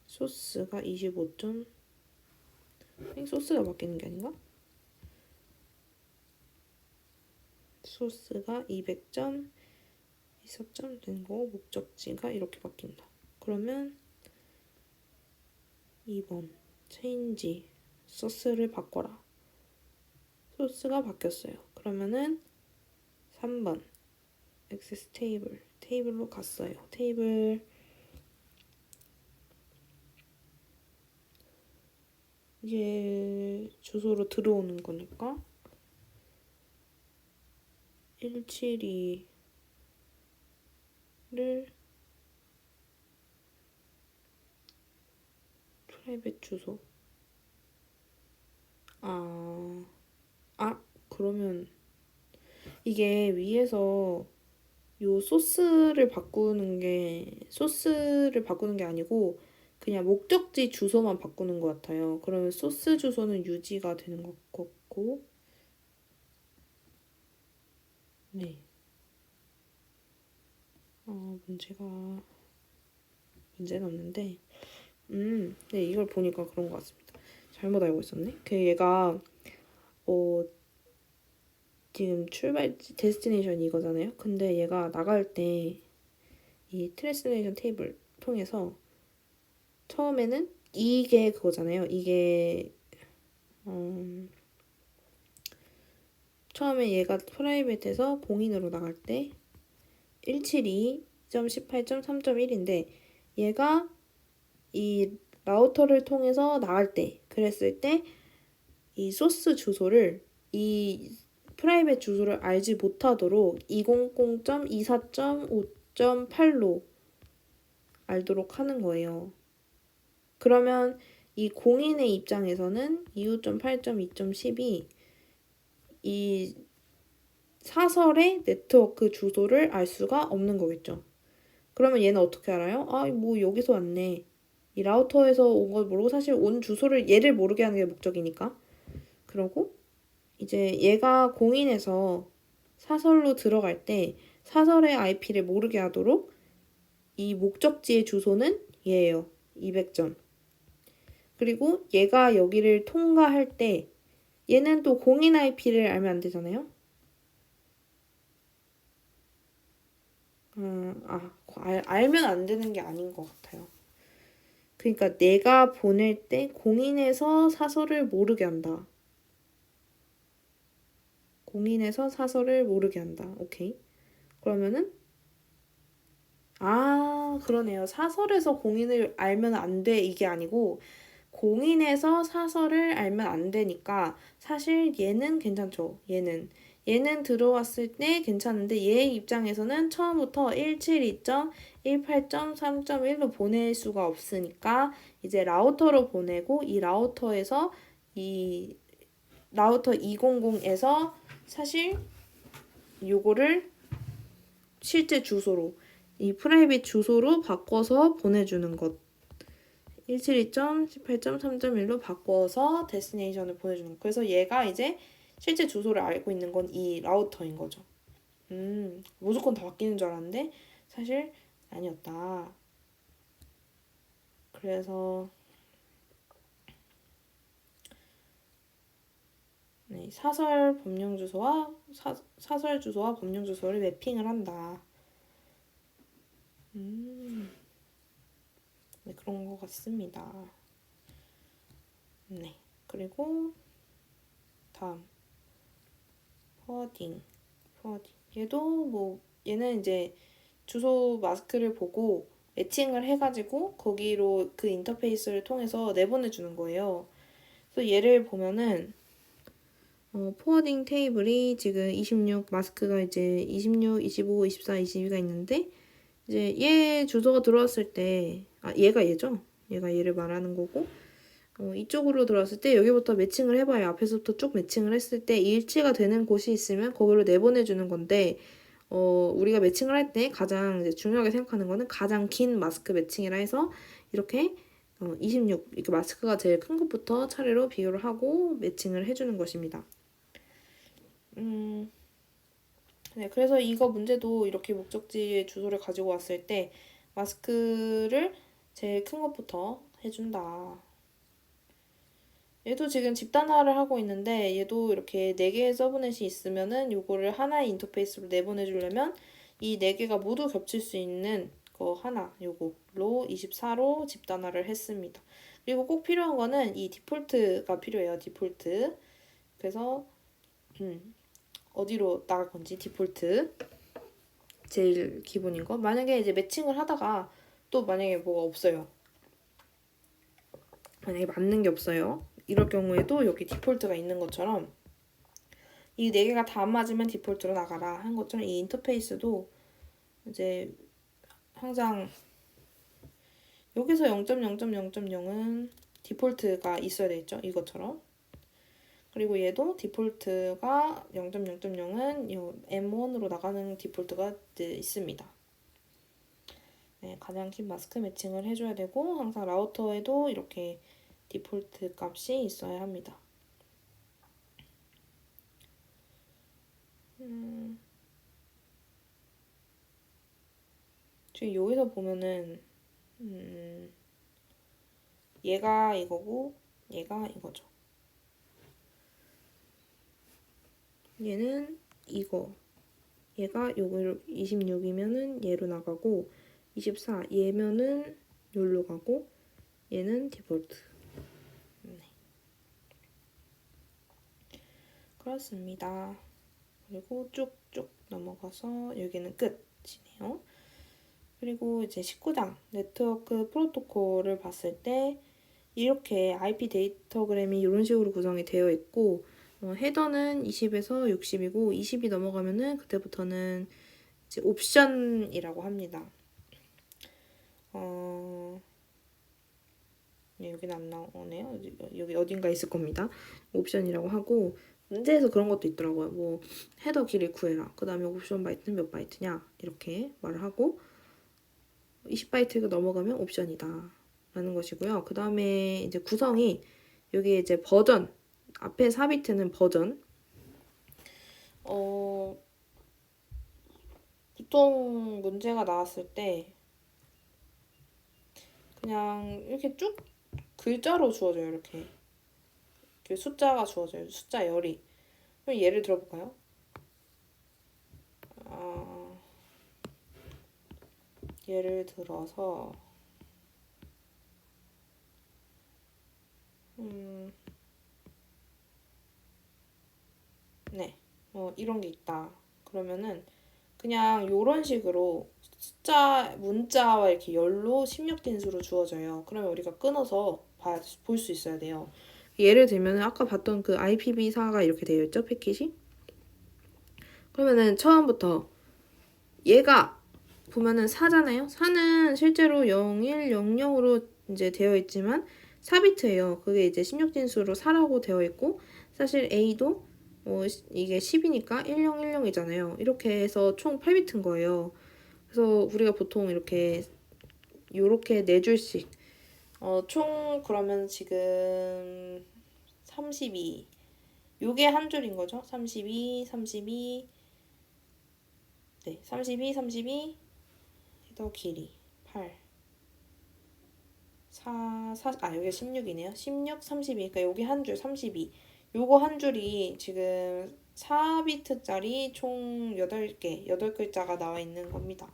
소스가 25. 소스가 바뀌는 게 아닌가? 소스가 200점 24점 되는 거고 목적지가 이렇게 바뀐다. 그러면 2번 체인지 소스를 바꿔라. 소스가 바뀌었어요. 그러면은 3번 액세스 테이블로 갔어요. 테이블 이게 주소로 들어오는 거니까 172를 프라이빗 주소. 그러면 이게 위에서 요 소스를 바꾸는 게 아니고 그냥 목적지 주소만 바꾸는 것 같아요. 그러면 소스 주소는 유지가 되는 것 같고, 네. 문제는 없는데, 네, 이걸 보니까 그런 것 같습니다. 잘못 알고 있었네. 얘가, 지금 데스티네이션 이거잖아요. 근데 얘가 나갈 때, 이 트랜스레이션 테이블 통해서, 처음에는 이게 그거잖아요. 이게, 처음에 얘가 프라이빗에서 공인으로 나갈 때, 172.18.3.1인데, 얘가 이 라우터를 통해서 나갈 때 그랬을 때 이 소스 주소를 이 프라이빗 주소를 알지 못하도록 200.24.5.8로 알도록 하는 거예요. 그러면 이 공인의 입장에서는 25.8.2.10이 이 사설의 네트워크 주소를 알 수가 없는 거겠죠. 그러면 얘는 어떻게 알아요? 뭐 여기서 왔네. 이 라우터에서 온 걸 모르고 사실 온 주소를 얘를 모르게 하는 게 목적이니까. 그러고 이제 얘가 공인해서 사설로 들어갈 때 사설의 IP를 모르게 하도록 이 목적지의 주소는 얘예요. 200점. 그리고 얘가 여기를 통과할 때 얘는 또 공인 IP를 알면 안 되잖아요. 알면 안 되는 게 아닌 것 같아요. 그러니까 내가 보낼 때 공인해서 사설을 모르게 한다. 공인해서 사설을 모르게 한다. 오케이. 그러면은 그러네요. 사설에서 공인을 알면 안 돼. 이게 아니고 공인해서 사설을 알면 안 되니까 사실 얘는 괜찮죠. 얘는 들어왔을 때 괜찮은데 얘 입장에서는 처음부터 172.18.3.1로 보낼 수가 없으니까 이제 라우터로 보내고 이 라우터에서 이 라우터 200에서 사실 요거를 실제 주소로 이 프라이빗 주소로 바꿔서 보내주는 것. 172.18.3.1로 바꿔서 데스티네이션을 보내주는 것. 그래서 얘가 이제 실제 주소를 알고 있는 건 이 라우터인 거죠. 무조건 다 바뀌는 줄 알았는데 사실 아니었다. 그래서 네, 사설 주소와 법령 주소를 매핑을 한다. 네, 그런 것 같습니다. 네, 그리고 다음 포워딩. 얘는 이제 주소 마스크를 보고 매칭을 해가지고 거기로 그 인터페이스를 통해서 내보내주는 거예요. 그래서 얘를 보면은 포워딩 테이블이 지금 26 마스크가 이제 26, 25, 24, 22가 있는데 이제 얘 주소가 들어왔을 때 얘가 얘죠? 얘가 얘를 말하는 거고 이쪽으로 들어왔을 때 여기부터 매칭을 해봐요. 앞에서부터 쭉 매칭을 했을 때 일치가 되는 곳이 있으면 거기로 내보내주는 건데 우리가 매칭을 할 때 가장 이제 중요하게 생각하는 거는 가장 긴 마스크 매칭이라 해서 이렇게 26 이렇게 마스크가 제일 큰 것부터 차례로 비교를 하고 매칭을 해주는 것입니다. 네, 그래서 이거 문제도 이렇게 목적지의 주소를 가지고 왔을 때 마스크를 제일 큰 것부터 해준다. 얘도 지금 집단화를 하고 있는데 얘도 이렇게 4개의 서브넷이 있으면은 요거를 하나의 인터페이스로 내보내주려면 이 4개가 모두 겹칠 수 있는 거 하나 요거로 24로 집단화를 했습니다. 그리고 꼭 필요한 거는 이 디폴트가 필요해요. 디폴트. 그래서 어디로 나갈 건지 디폴트. 제일 기본인 거. 만약에 이제 매칭을 하다가 또 만약에 뭐가 없어요. 만약에 맞는 게 없어요. 이럴 경우에도 여기 디폴트가 있는 것처럼 이 네 개가 다 안 맞으면 디폴트로 나가라 한 것처럼 이 인터페이스도 이제 항상 여기서 0.0.0.0은 디폴트가 있어야 되겠죠. 이것처럼. 그리고 얘도 디폴트가 0.0.0은 M1으로 나가는 디폴트가 있습니다. 네, 가장 긴 마스크 매칭을 해줘야 되고 항상 라우터에도 이렇게 디폴트 값이 있어야 합니다. 지금 여기서 보면은 얘가 이거고 얘가 이거죠. 얘는 이거. 얘가 요기로 26이면은 얘로 나가고 24 얘면은 요로 가고 얘는 디폴트. 네. 그렇습니다. 그리고 쭉쭉 넘어가서 여기는 끝이네요. 그리고 이제 19장 네트워크 프로토콜을 봤을 때 이렇게 IP 데이터그램이 이런 식으로 구성이 되어 있고 헤더는 20에서 60이고 20이 넘어가면은 그때부터는 이제 옵션이라고 합니다. 네, 여기는 안 나오네요. 여기 어딘가 있을 겁니다. 옵션이라고 하고 문제에서 그런 것도 있더라고요. 뭐 헤더 길이 구해라. 그 다음에 옵션 바이트는 몇 바이트냐 이렇게 말을 하고 20바이트가 넘어가면 옵션이다 라는 것이고요. 그 다음에 이제 구성이 여기 이제 버전 앞에 4비트는 버전 보통 문제가 나왔을 때 그냥 이렇게 쭉 글자로 주어져요. 이렇게 숫자가 주어져요. 숫자 열이. 그럼 예를 들어볼까요? 예를 들어서 네, 이런 게 있다. 그러면은 그냥 요런 식으로 숫자, 문자와 이렇게 열로 16진수로 주어져요. 그러면 우리가 끊어서 볼 수 있어야 돼요. 예를 들면 아까 봤던 그 IPv4가 이렇게 되어 있죠, 패킷이? 그러면은 처음부터 얘가 보면은 4잖아요. 4는 실제로 0100으로 이제 되어 있지만 4비트예요. 그게 이제 16진수로 4라고 되어 있고 사실 A도 이게 10이니까 1010이잖아요. 이렇게 해서 총 8비트인 거예요. 그래서 우리가 보통 이렇게 요렇게 4줄씩 총 그러면 지금 32 요게 한 줄인 거죠. 32 32 네, 32 32 헤더 길이 8 4 여기 16이네요. 16 32 그러니까 여기 한 줄 32 요거 한 줄이 지금 4비트짜리 총 8개 8글자가 나와 있는 겁니다.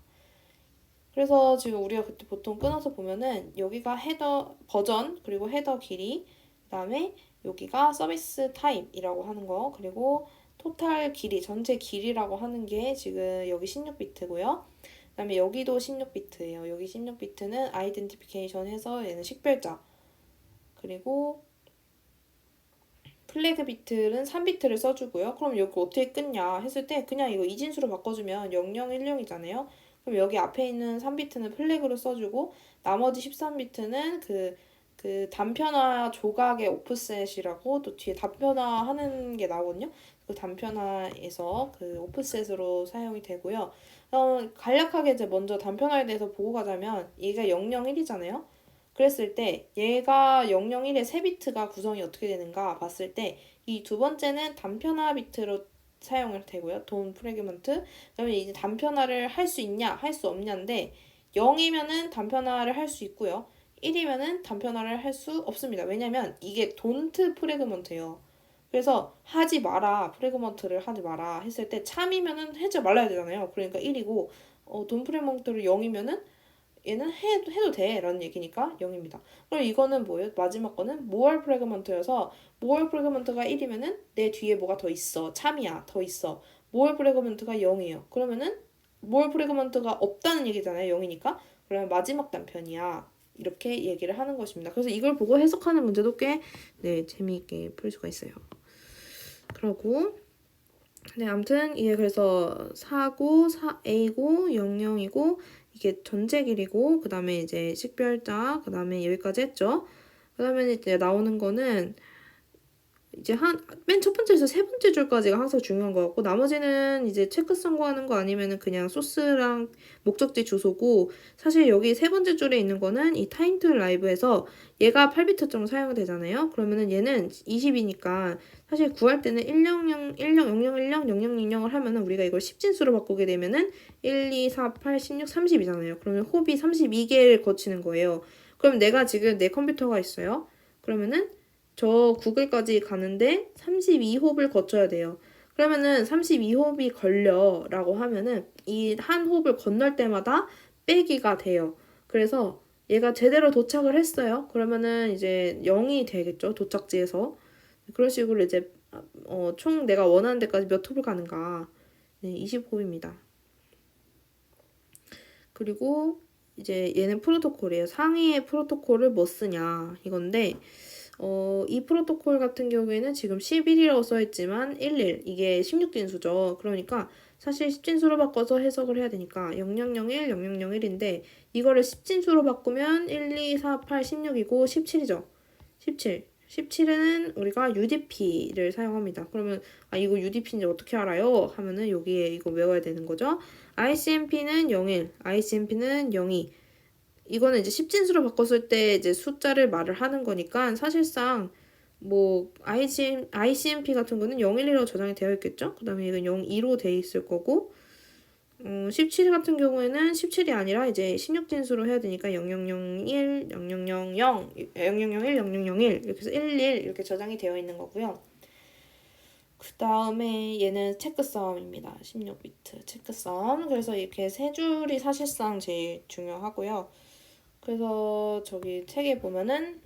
그래서 지금 우리가 그때 보통 끊어서 보면은 여기가 헤더 버전 그리고 헤더 길이 그다음에 여기가 서비스 타입이라고 하는 거 그리고 토탈 길이 전체 길이라고 하는 게 지금 여기 16비트고요. 그다음에 여기도 16비트예요. 여기 16비트는 아이덴티피케이션 해서 얘는 식별자 그리고 플래그 비트는 3비트를 써주고요. 그럼 여기 어떻게 끊냐 했을 때 그냥 이거 이진수로 바꿔주면 0010이잖아요. 그럼 여기 앞에 있는 3비트는 플래그로 써주고 나머지 13비트는 그 단편화 조각의 오프셋이라고 또 뒤에 단편화 하는 게 나오거든요. 그 단편화에서 그 오프셋으로 사용이 되고요. 간략하게 이제 먼저 단편화에 대해서 보고 가자면 얘가 001이잖아요. 그랬을 때 얘가 001의 3비트가 구성이 어떻게 되는가 봤을 때 이 두 번째는 단편화 비트로 사용을 되고요. 돈 프래그먼트. 그다음에 이제 단편화를 할 수 있냐, 할 수 없냐인데 0이면은 단편화를 할 수 있고요. 1이면은 단편화를 할 수 없습니다. 왜냐면 이게 돈트 프래그먼트예요. 그래서 하지 마라, 프래그먼트를 하지 마라 했을 때 참이면은 하지 말아야 되잖아요. 그러니까 1이고 돈 프래그먼트를 0이면은 얘는 해도 돼 라는 얘기니까 0입니다. 그럼 이거는 뭐예요? 마지막 거는 모어 프래그먼트여서 모어 프래그먼트가 1이면은 내 뒤에 뭐가 더 있어. 참이야. 더 있어. 모어 프래그먼트가 0이에요. 그러면은 more 프래그먼트가 없다는 얘기잖아요. 0이니까. 그러면 마지막 단편이야. 이렇게 얘기를 하는 것입니다. 그래서 이걸 보고 해석하는 문제도 꽤 재미있게 풀 수가 있어요. 그러고 아무튼 이게 그래서 4고 4A고 00이고 이게 전체 길이고 그 다음에 이제 식별자 그 다음에 여기까지 했죠. 그 다음에 이제 나오는 거는 이제 맨 첫 번째에서 세 번째 줄까지가 항상 중요한 것 같고 나머지는 이제 체크성 구하는 거 아니면은 그냥 소스랑 목적지 주소고 사실 여기 세 번째 줄에 있는 거는 이 타임 투 라이브에서 얘가 8비트점 사용되잖아요. 그러면은 얘는 20이니까 사실 구할 때는 100, 0010, 0000을 하면은 우리가 이걸 10진수로 바꾸게 되면은 1, 2, 4, 8, 16, 30이잖아요. 그러면 홉이 32개를 거치는 거예요. 그럼 내가 지금 내 컴퓨터가 있어요. 그러면은 저 구글까지 가는데 32홉을 거쳐야 돼요. 그러면은 32홉이 걸려 라고 하면은 이 한 홉을 건널 때마다 빼기가 돼요. 그래서 얘가 제대로 도착을 했어요. 그러면은 이제 0이 되겠죠. 도착지에서. 그런 식으로 이제 총 내가 원하는 데까지 몇 홉을 가는가. 20홉입니다. 그리고 이제 얘는 프로토콜이에요. 상위의 프로토콜을 뭐 쓰냐 이건데 이 프로토콜 같은 경우에는 지금 11이라고 써있지만 11 이게 16진수죠. 그러니까 사실 10진수로 바꿔서 해석을 해야 되니까 0001, 0001인데 이거를 10진수로 바꾸면 1, 2, 4, 8, 16이고 17이죠. 17. 17은 우리가 UDP를 사용합니다. 그러면 이거 UDP인지 어떻게 알아요? 하면은 여기에 이거 외워야 되는 거죠. ICMP는 01, ICMP는 02. 이거는 이제 10진수로 바꿨을 때 이제 숫자를 말을 하는 거니까 사실상 뭐 ICMP 같은 거는 012로 저장이 되어 있겠죠? 그 다음에 이건 02로 되어 있을 거고 17 같은 경우에는 17이 아니라 이제 16진수로 해야 되니까 0001, 0000, 0001, 0001 이렇게 해서 11 이렇게 저장이 되어 있는 거고요. 그 다음에 얘는 체크썸입니다. 16비트 체크썸. 그래서 이렇게 세 줄이 사실상 제일 중요하고요. 그래서 저기 책에 보면은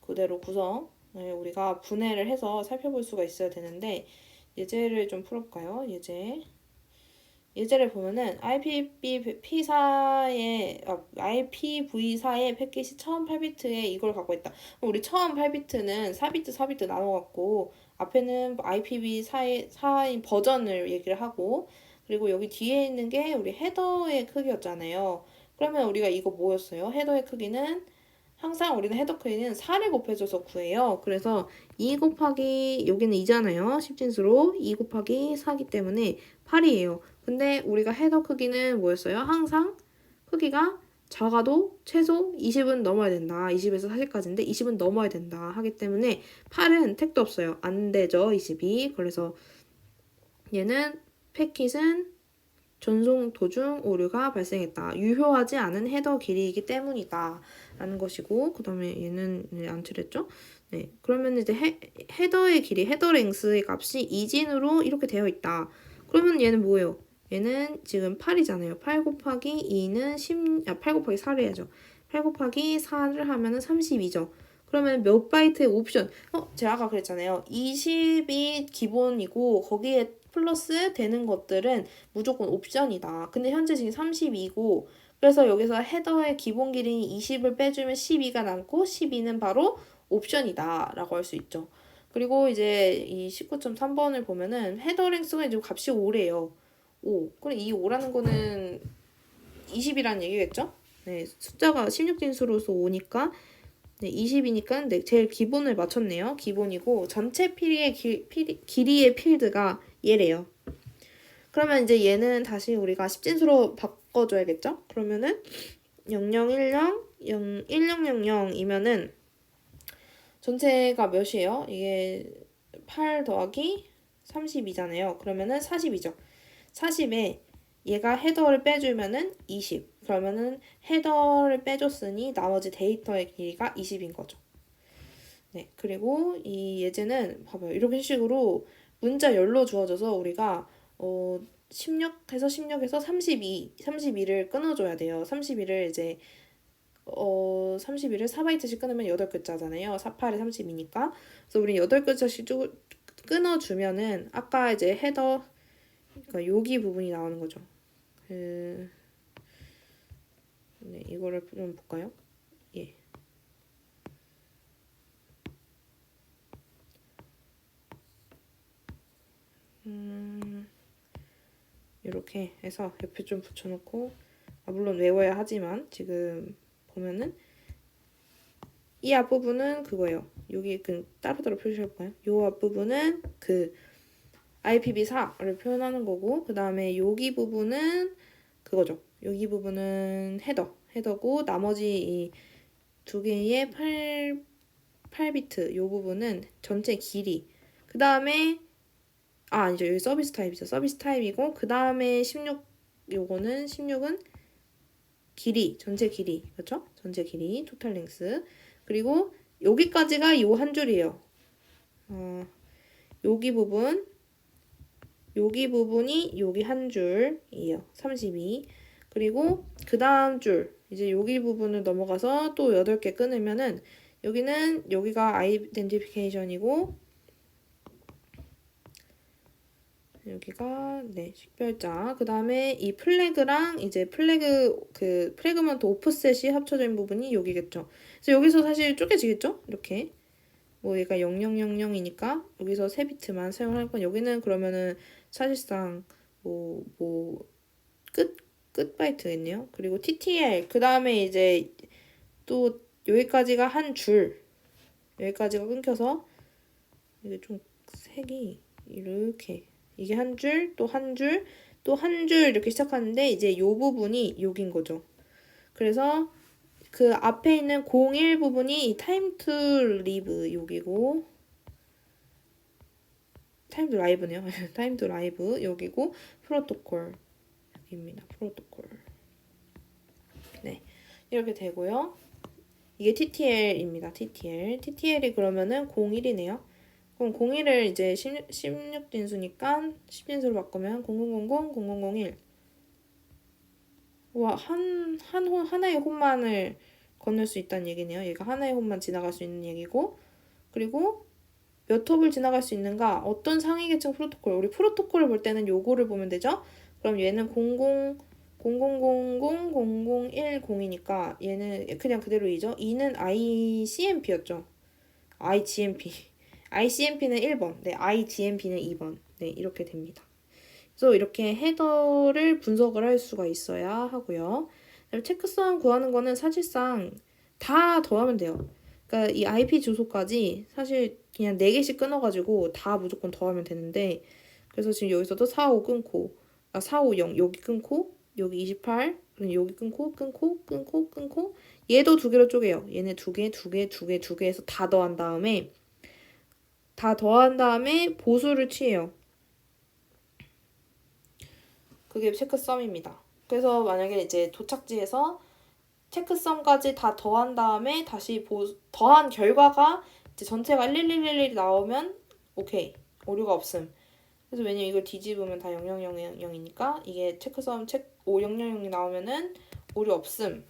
그대로 구성 우리가 분해를 해서 살펴볼 수가 있어야 되는데 예제를 좀 풀어볼까요? 예제를 보면은 IPv4의 패킷이 처음 8비트에 이걸 갖고 있다. 우리 처음 8비트는 4비트, 4비트 나눠갖고 앞에는 IPv4인 버전을 얘기를 하고 그리고 여기 뒤에 있는 게 우리 헤더의 크기였잖아요. 그러면 우리가 이거 뭐였어요? 헤더의 크기는 항상 우리는 헤더 크기는 4를 곱해줘서 구해요. 그래서 2 곱하기 여기는 2잖아요. 10진수로 2 곱하기 4기 때문에 8이에요. 근데 우리가 헤더 크기는 뭐였어요? 항상 크기가 작아도 최소 20은 넘어야 된다. 20에서 40까지인데 20은 넘어야 된다. 하기 때문에 8은 택도 없어요. 안 되죠. 20이. 그래서 얘는 패킷은 전송 도중 오류가 발생했다. 유효하지 않은 헤더 길이이기 때문이다. 라는 것이고 그 다음에 얘는 안 칠했죠? 네, 그러면 이제 헤더의 길이, 헤더 랭스의 값이 2진으로 이렇게 되어 있다. 그러면 얘는 뭐예요? 얘는 지금 8이잖아요. 8 곱하기 2는 8 곱하기 4를 해야죠. 8 곱하기 4를 하면은 32죠. 그러면 몇 바이트의 옵션? 제가 아까 그랬잖아요. 20이 기본이고 거기에 플러스 되는 것들은 무조건 옵션이다. 근데 현재 지금 32고 그래서 여기서 헤더의 기본 길이 20을 빼주면 12가 남고 12는 바로 옵션이다 라고 할 수 있죠. 그리고 이제 이 19.3번을 보면은 헤더 랭스가 이제 값이 5래요. 5. 그럼 이 5라는 거는 20이라는 얘기겠죠? 네, 숫자가 16진수로서 5니까 20이니까 제일 기본을 맞췄네요. 기본이고 전체 길이의 필드가 얘래요. 그러면 이제 얘는 다시 우리가 10진수로 바꿔줘야겠죠? 그러면은 0010, 1000이면은 전체가 몇이에요? 이게 8 더하기 32잖아요. 그러면은 40이죠. 40에 얘가 헤더를 빼주면은 20. 그러면은 헤더를 빼줬으니 나머지 데이터의 길이가 20인 거죠. 네, 그리고 이 예제는 봐봐요. 이런 식으로 문자 열로 주어져서 우리가 16에서 32를 끊어줘야 돼요. 32를 이제 32를 4바이트씩 끊으면 8글자잖아요. 48에 32니까. 그래서 우리 8글자씩 끊어주면은 아까 이제 헤더 그러니까 여기 부분이 나오는 거죠. 네, 이거를 좀 볼까요? 예. 이렇게 해서 옆에 좀 붙여놓고, 물론 외워야 하지만 지금 보면은 이 앞부분은 그거예요. 여기 따로따로 표시해볼까요? 이 앞부분은 그 IPv4를 표현하는 거고, 그 다음에 여기 부분은 그거죠. 여기 부분은 헤더고, 나머지 이 두 개의 8비트 요 부분은 전체 길이. 그 다음에 아니죠. 여기 서비스 타입이죠. 서비스 타입이고, 그 다음에 16 요거는 16은 길이, 전체 길이. 그렇죠? 전체 길이, 토탈 랭스. 그리고 여기까지가 요 한 줄이에요. 여기 부분이 여기 한 줄이에요. 32. 그리고 그 다음 줄, 이제 여기 부분을 넘어가서 또 8개 끊으면은 여기가 아이덴티피케이션이고, 여기가 네, 식별자. 그 다음에 이 플래그랑 이제 프래그먼트 오프셋이 합쳐진 부분이 여기겠죠. 그래서 여기서 사실 쪼개지겠죠? 이렇게. 뭐 얘가 0000이니까 여기서 3비트만 사용할 건, 여기는 그러면은 사실상 끝 바이트겠네요. 그리고 TTL, 그 다음에 이제 또 여기까지가 한 줄, 여기까지가 끊겨서 이게 좀 색이 이렇게, 이게 한 줄, 또 한 줄, 또 한 줄 이렇게 시작하는데, 이제 요 부분이 여긴 거죠. 그래서 그 앞에 있는 01 부분이 이 time to live 여기고, time to live네요. time to live 여기고, 프로토콜 여기입니다. 프로토콜. 네, 이렇게 되고요. 이게 TTL입니다. TTL이 그러면은 01이네요. 그럼 01을 이제 16진수니까 10진수로 바꾸면 0000, 0001. 와, 하나의 홈만을 건널 수 있다는 얘기네요. 얘가 하나의 홈만 지나갈 수 있는 얘기고, 그리고 몇 홉을 지나갈 수 있는가? 어떤 상위 계층 프로토콜. 우리 프로토콜을 볼 때는 요거를 보면 되죠? 그럼 얘는 0010101010이니까 얘는 그냥 그대로 2죠. 2는 ICMP였죠. ICMP는 1번. 네, IGMP는 2번. 네, 이렇게 됩니다. 그래서 이렇게 헤더를 분석을 할 수가 있어야 하고요. 체크성 구하는 거는 사실상 다 더하면 돼요. 그러니까 이 IP 주소까지 사실 그냥 4개씩 끊어가지고 다 무조건 더하면 되는데, 그래서 지금 여기서도 45 끊고, 450 여기 끊고, 여기 28, 그럼 여기 끊고, 얘도 2개로 쪼개요. 얘네 2개 해서 다 더한 다음에 보수를 취해요. 그게 체크썸입니다. 그래서 만약에 이제 도착지에서 체크썸까지 다 더한 다음에 다시 더한 결과가 이제 전체가 11111이 나오면 오케이, 오류가 없음. 그래서 왜냐면 이걸 뒤집으면 다 0000이니까 이게 체크썸 5000이 나오면은 오류 없음이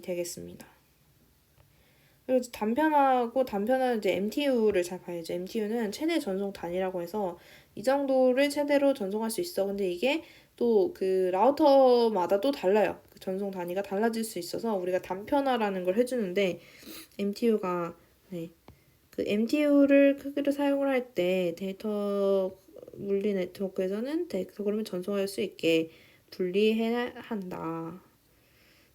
되겠습니다. 그리고 단편화는 이제 MTU를 잘 봐야죠. MTU는 최대 전송 단위라고 해서 이 정도를 최대로 전송할 수 있어. 근데 이게 또 그 라우터마다 또 달라요. 그 전송 단위가 달라질 수 있어서 우리가 단편화라는 걸 해주는데, MTU가 그 MTU를 크기로 사용을 할 때 데이터 물리 네트워크에서는 데이터 그러면 전송할 수 있게 분리해야 한다.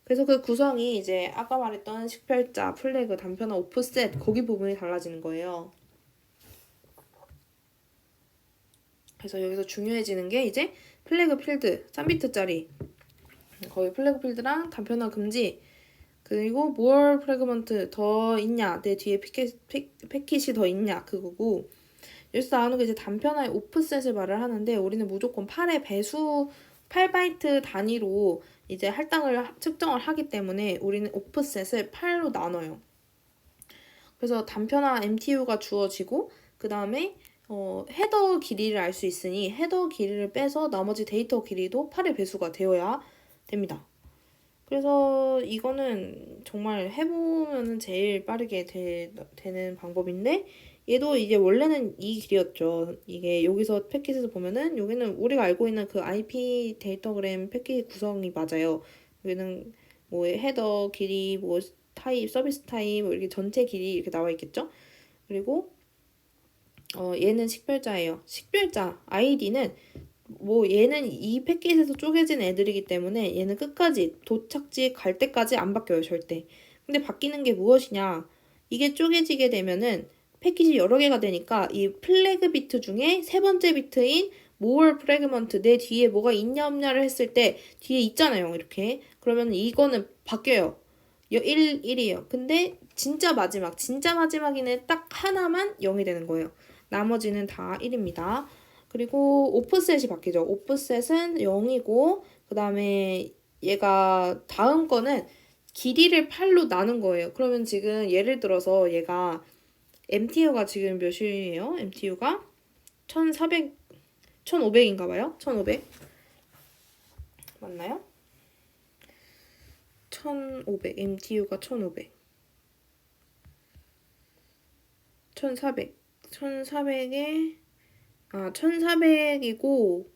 그래서 그 구성이 이제 아까 말했던 식별자, 플래그, 단편화, 오프셋 거기 부분이 달라지는 거예요. 그래서 여기서 중요해지는 게 이제 플래그 필드 3비트짜리 거기 플래그 필드랑 단편화 금지, 그리고 뭘 프래그먼트 더 있냐, 내 뒤에 패킷이 더 있냐 그거고, 여기서 나오는 게 이제 단편화의 오프셋을 말을 하는데, 우리는 무조건 8의 배수 8바이트 단위로 이제 할당을 측정을 하기 때문에 우리는 오프셋을 8로 나눠요. 그래서 단편화 MTU가 주어지고, 그 다음에 헤더 길이를 알 수 있으니 헤더 길이를 빼서 나머지 데이터 길이도 8의 배수가 되어야 됩니다. 그래서 이거는 정말 해보면 제일 빠르게 되는 방법인데, 얘도 이제 원래는 이 길이었죠. 이게 여기서 패킷에서 보면은 여기는 우리가 알고 있는 그 IP 데이터그램 패킷 구성이 맞아요. 여기는 뭐 헤더 길이, 뭐 타입, 서비스 타입, 뭐 이렇게 전체 길이 이렇게 나와 있겠죠. 그리고 얘는 식별자예요. 식별자 아이디는 뭐 얘는 이 패킷에서 쪼개진 애들이기 때문에 얘는 끝까지 도착지 갈 때까지 안 바뀌어요, 절대. 근데 바뀌는 게 무엇이냐? 이게 쪼개지게 되면은 패킷이 여러 개가 되니까 이 플래그 비트 중에 세 번째 비트인 more fragment 내 뒤에 뭐가 있냐 없냐를 했을 때 뒤에 있잖아요, 이렇게. 그러면 이거는 바뀌어요. 1이에요. 근데 진짜 마지막에는 딱 하나만 0이 되는 거예요. 나머지는 다 1입니다. 그리고 오프셋이 바뀌죠. 오프셋은 0이고 그 다음에 얘가 다음 거는 길이를 8로 나눈 거예요. 그러면 지금 예를 들어서 얘가 MTU가 지금 몇이에요? MTU가 1400, 1500인가 봐요. 1500 맞나요? 1500, MTU가 1500 1400 1400에 1400이고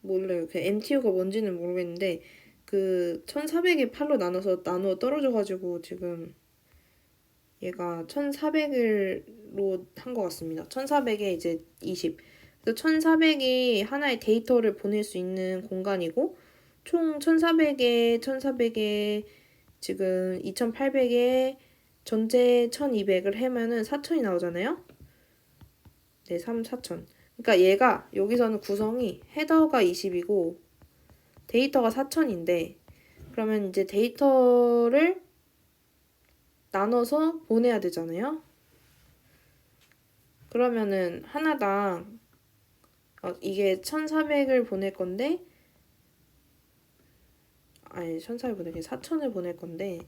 몰라요. 그 MTU가 뭔지는 모르겠는데 그 1400에 8로 나누어 떨어져가지고 지금 얘가 1400으로 한 것 같습니다. 1400에 이제 20. 그래서 1400이 하나의 데이터를 보낼 수 있는 공간이고 총 1400에 지금 2800에 전체 1200을 하면은 4000이 나오잖아요. 네, 4000. 그러니까 얘가 여기서는 구성이 헤더가 20이고 데이터가 4000인데 그러면 이제 데이터를 나눠서 보내야 되잖아요. 그러면은 하나당 이게 1400을 보낼 건데 1400 보낼 게 4000을 보낼 건데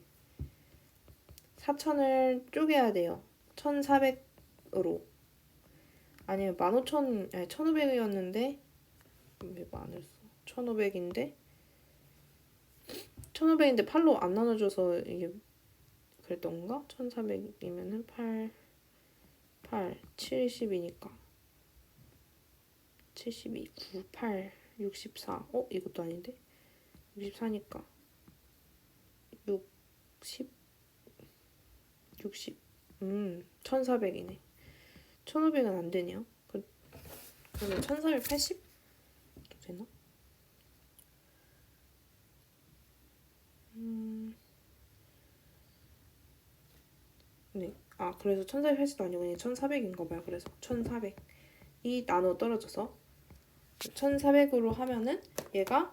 4000을 쪼개야 돼요. 1400으로. 아니면 15,000, 1500이었는데 왜 많을 써? 1500인데 1500인데 8로 안 나눠줘서 이게 그랬던 건가? 1400이면은 8, 70이니까 72, 9, 8, 64 이것도 아닌데 64니까 60, 1400이네 1500은 안 되네요. 그러면 1480? 되나? 네. 그래서 1480도 아니고 그냥 1400인가 봐요. 그래서 1400이 나눠 떨어져서 1400으로 하면은 얘가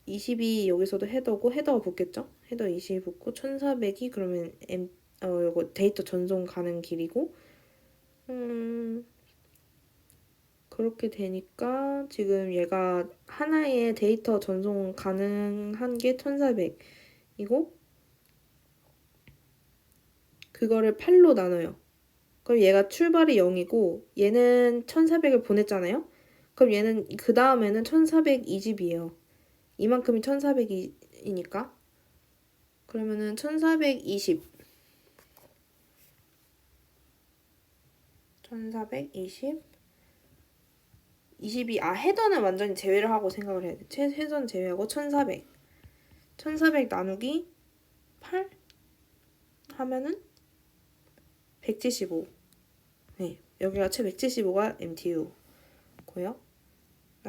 20이 여기서도 헤더고 헤더가 붙겠죠? 헤더 20이 붙고 1400이 그러면 이거 데이터 전송 가는 길이고 그렇게 되니까 지금 얘가 하나의 데이터 전송 가능한 게 1400이고 그거를 8로 나눠요. 그럼 얘가 출발이 0이고 얘는 1400을 보냈잖아요. 그럼 얘는 그 다음에는 1420이에요. 이만큼이 1400이니까 그러면은 1420 20이 헤더는 완전히 제외를 하고 생각을 해야 돼. 헤더는 제외하고 1400 나누기 8 하면은 175. 네, 여기가 최 175가 MTU고요.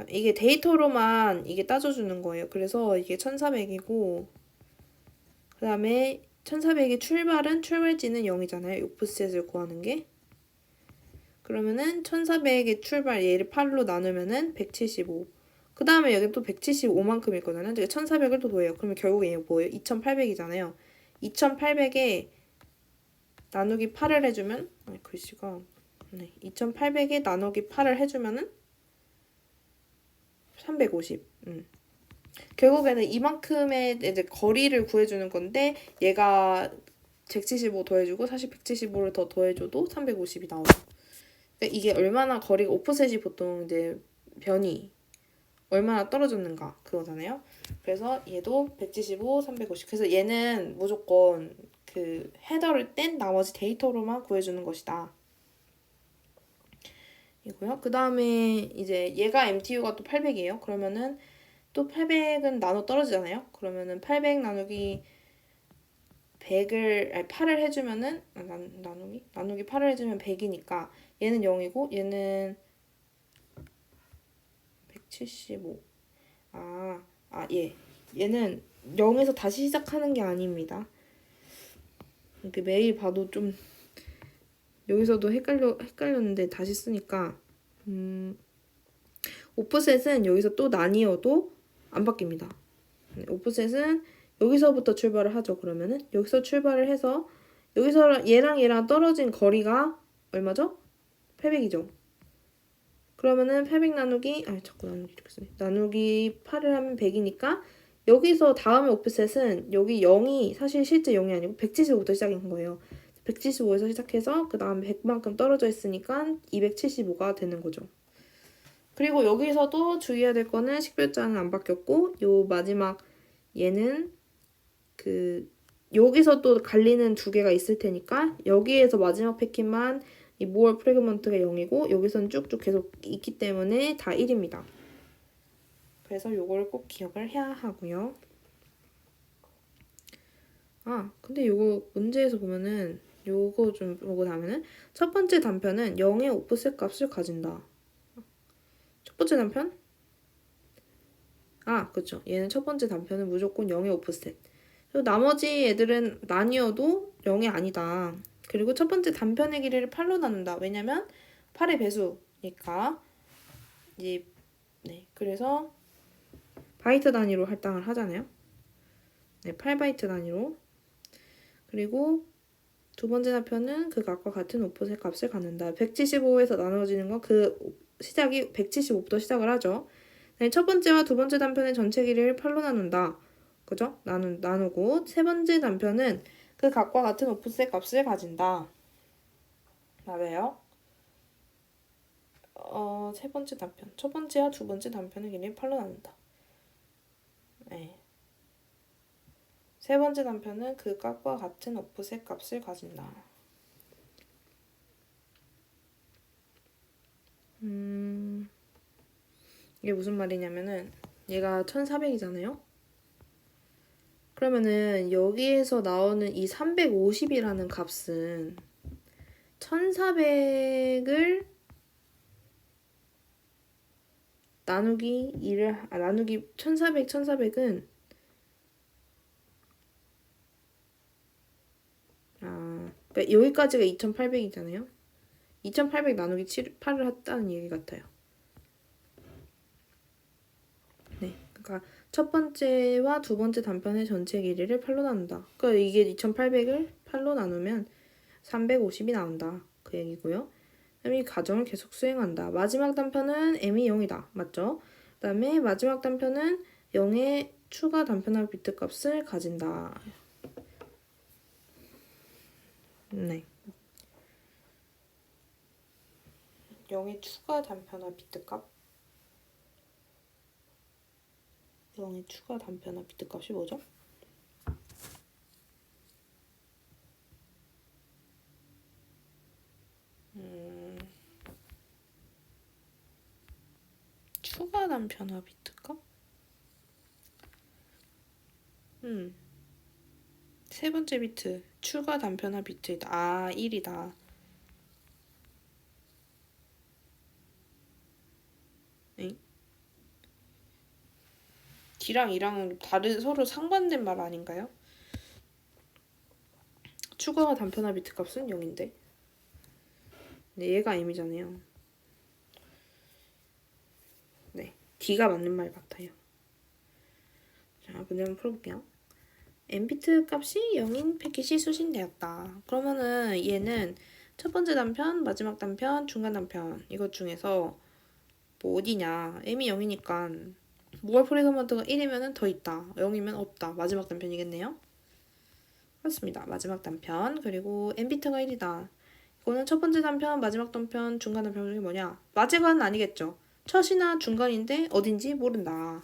이게 데이터로만 이게 따져주는 거예요. 그래서 이게 1400이고 그 다음에 1400의 출발지는 0이잖아요. 오프셋을 구하는 게. 그러면은 1400의 출발 얘를 8로 나누면은 175. 그 다음에 여기 또 175만큼 있거든요. 1400을 또 더해요. 그러면 결국 얘 뭐예요? 2800이잖아요. 2800에 나누기 8을 해주면 글씨가 2800에 나누기 8을 해주면은 350. 결국에는 이만큼의 이제 거리를 구해주는 건데 얘가 175 더해주고 사실 175를 더 더해줘도 350이 나오죠. 그러니까 이게 얼마나 거리가 오프셋이 보통 이제 변이 얼마나 떨어졌는가 그거잖아요. 그래서 얘도 175, 350. 그래서 얘는 무조건 그 헤더를 뗀 나머지 데이터로만 구해주는 것이다. 이고요. 그 다음에 이제 얘가 MTU가 또 800이에요. 그러면은 또 800은 나눠 떨어지잖아요. 그러면은 800 나누기 100을, 아니 8을 해주면은, 나누기 8을 해주면 100이니까 얘는 0이고 얘는 175. 예. 얘는 0에서 다시 시작하는 게 아닙니다. 이렇게 매일 봐도 좀 여기서도 헷갈렸는데 다시 쓰니까 오프셋은 여기서 또 나뉘어도 안 바뀝니다. 오프셋은 여기서부터 출발을 하죠. 그러면은 여기서 출발을 해서 여기서 얘랑 떨어진 거리가 얼마죠? 800이죠. 그러면은 800 나누기 자꾸 나누기 이렇게 쓰네. 나누기 8을 하면 100이니까 여기서 다음에 오프셋은 여기 0이 사실 실제 0이 아니고 175부터 시작인 거예요. 175에서 시작해서 그 다음에 100만큼 떨어져 있으니까 275가 되는 거죠. 그리고 여기서도 주의해야 될 거는 식별자는 안 바뀌었고 요 마지막 얘는 여기서 또 갈리는 두 개가 있을 테니까 여기에서 마지막 패킷만 이 모어 프래그먼트가 0이고 여기서는 쭉쭉 계속 있기 때문에 다 1입니다. 그래서 요걸 꼭 기억을 해야 하고요. 근데 요거 문제에서 보면은 요거 좀 보고 나면은 첫 번째 단편은 0의 오프셋 값을 가진다. 첫 번째 단편? 그쵸. 얘는 첫 번째 단편은 무조건 0의 오프셋. 그리고 나머지 애들은 나뉘어도 0이 아니다. 그리고 첫 번째 단편의 길이를 8로 나눈다. 왜냐면 8의 배수니까. 그래서 바이트 단위로 할당을 하잖아요. 8바이트 단위로. 그리고 두 번째 단편은 그 값과 같은 오프셋 값을 갖는다. 175에서 나눠지는 건 시작이 175부터 시작을 하죠. 첫 번째와 두 번째 단편의 전체 길이를 8로 나눈다. 그죠? 나누고 세 번째 단편은 그 값과 같은 오프셋 값을 가진다. 맞아요? 세 번째 단편. 첫 번째와 두 번째 단편의 길이를 8로 나눈다. 네. 세 번째 단편은 그 값과 같은 오프셋 값을 가진다. 이게 무슨 말이냐면은 얘가 1400이잖아요? 그러면은 여기에서 나오는 이 350이라는 값은 1400을 나누기 1400은 그러니까 여기까지가 2800이잖아요. 2800 나누기 8을 했다는 얘기 같아요. 네, 그러니까 첫 번째와 두 번째 단편의 전체 길이를 8로 나눈다. 그러니까 이게 2800을 8로 나누면 350이 나온다. 그 얘기고요. 그다음에 이 과정을 계속 수행한다. 마지막 단편은 m이 0이다. 맞죠? 그 다음에 마지막 단편은 0의 추가 단편화 비트 값을 가진다. 네. 0의 추가 단편화 비트 값. 0의 추가 단편화 비트 값이 뭐죠? 추가 단편화 비트 값? 세 번째 비트 추가 단편화 비트이다. 1이다. D랑 E랑은 서로 상반된 말 아닌가요? 추가 단편화 비트 값은 0인데. 근데 얘가 M이잖아요. 네, D가 맞는 말 같아요. 자, 문제 한번 풀어볼게요. M비트 값이 0인 패킷이 수신되었다. 그러면은 얘는 첫 번째 단편, 마지막 단편, 중간 단편 이것 중에서 뭐 어디냐. M이 0이니까 모어 프래그먼트가 1이면 더 있다. 0이면 없다. 마지막 단편이겠네요. 그렇습니다. 마지막 단편. 그리고 M비트가 1이다. 이거는 첫 번째 단편, 마지막 단편, 중간 단편 중에 뭐냐? 마지막은 아니겠죠. 첫이나 중간인데 어딘지 모른다.